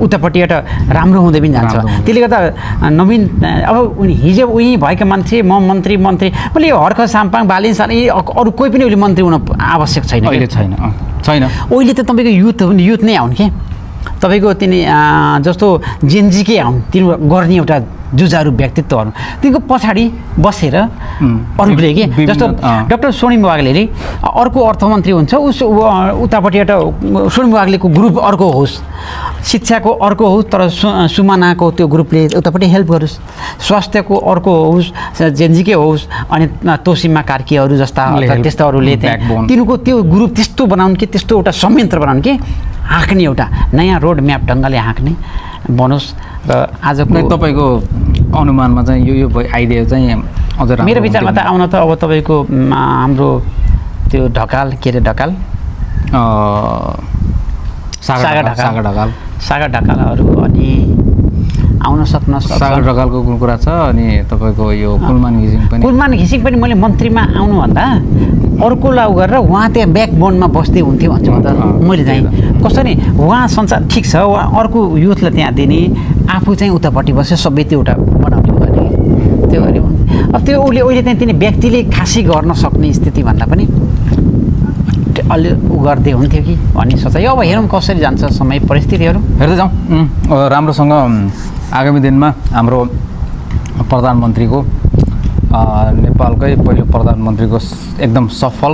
उतापट्टि एउटा राम्रो हुँदै पनि जान्छ। त्यसले गर्दा नवीन अब हिजो उही भएका मान्छे म मन्त्री मैले हर्क साम्पाङ बालिन अरू कोही पनि उसले मन्त्री हुन आवश्यक छैन, अहिले छैन। अहिले त तपाईँको युथ नै आउन् कि तपाईँको तिनी जस्तो जेनजीकै आउन्, तिनीहरू गर्ने एउटा जुझारु व्यक्तित्वहरू तिनको पछाडि बसेर अरूले के जस्तो डाक्टर स्वर्णिम वाग्लेले अर्को अर्थमन्त्री हुन्छ उतापट्टि एउटा स्वर्णिम वाग्लेको ग्रुप अर्को होस्, शिक्षाको अर्को होस् तर सुमनाको त्यो ग्रुपले उतापट्टि हेल्प गरोस्, स्वास्थ्यको अर्को होस् जेनजीकै होस् अनि तोसिमा कार्कीहरू जस्ता त्यस्ताहरूले तिनको त्यो ग्रुप त्यस्तो बनाउन् कि त्यस्तो एउटा संयन्त्र बनाउन् कि हाँक्ने एउटा नयाँ रोड म्याप ढङ्गले हाँक्ने बनोस्। र आजको तपाईँको अनुमानमा चाहिँ यो आइडिया चाहिँ अझ मेरो विचारमा त आउन त अब तपाईँको हाम्रो त्यो ढकाल के अरे ढकाल सागर ढकालहरू अनि आउन सक्छ। सागर ढकालको कुरा छ अनि तपाईँको यो कुलमान घिसिङ पनि मैले मन्त्रीमा आउनुभन्दा अर्को लाउ गरेर उहाँ त्यहाँ ब्याकबोनमा बस्दै हुन्थ्यो भन्छु म त मैले चाहिँ कसरी उहाँ संसार ठिक छ उहाँ अर्को युथलाई त्यहाँ दिने आफू चाहिँ उतापट्टि बसेर सबै त्यो एउटा बनाउने गर्ने त्यो गऱ्यो अब त्यो उसले अहिले चाहिँ तिनी व्यक्तिले खासै गर्न सक्ने स्थितिभन्दा पनि अलि उ गर्दै हुन्थ्यो कि भन्ने सोचाइ। अब हेरौँ कसरी जान्छ समय परिस्थितिहरू हेर्दै जाउँ। राम्रोसँग आगामी दिनमा हाम्रो प्रधानमन्त्रीको नेपालकै पहिलो प्रधानमन्त्रीको एकदम सफल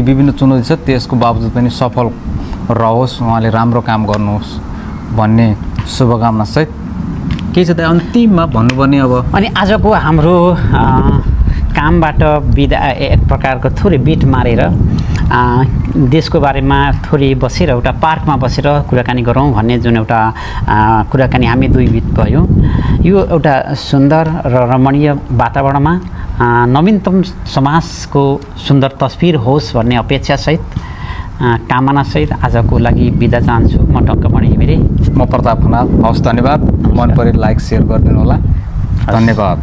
विभिन्न चुनौती छ त्यसको बावजुद पनि सफल रहोस्, उहाँले राम्रो काम गर्नुहोस् भन्ने शुभकामना सहित केही छ त अन्तिममा भन्नुपर्ने। अब अनि आजको हाम्रो कामबाट बिदा एक प्रकारको थोरै बिट मारेर देशको बारेमा थोरै बसेर एउटा पार्कमा बसेर कुराकानी गरौँ भन्ने जुन एउटा कुराकानी हामी दुई बिट भयो, यो एउटा सुन्दर र रमणीय वातावरणमा नवीनतम समाजको सुन्दर तस्बिर होस् भन्ने अपेक्षासहित कामनासहित आजको लागि बिदा चाहन्छु। म टङ्कमणि घिमिरे, म प्रताप खनाल। हवस्, धन्यवाद। मन परे लाइक सेयर गरिदिनु होला। धन्यवाद।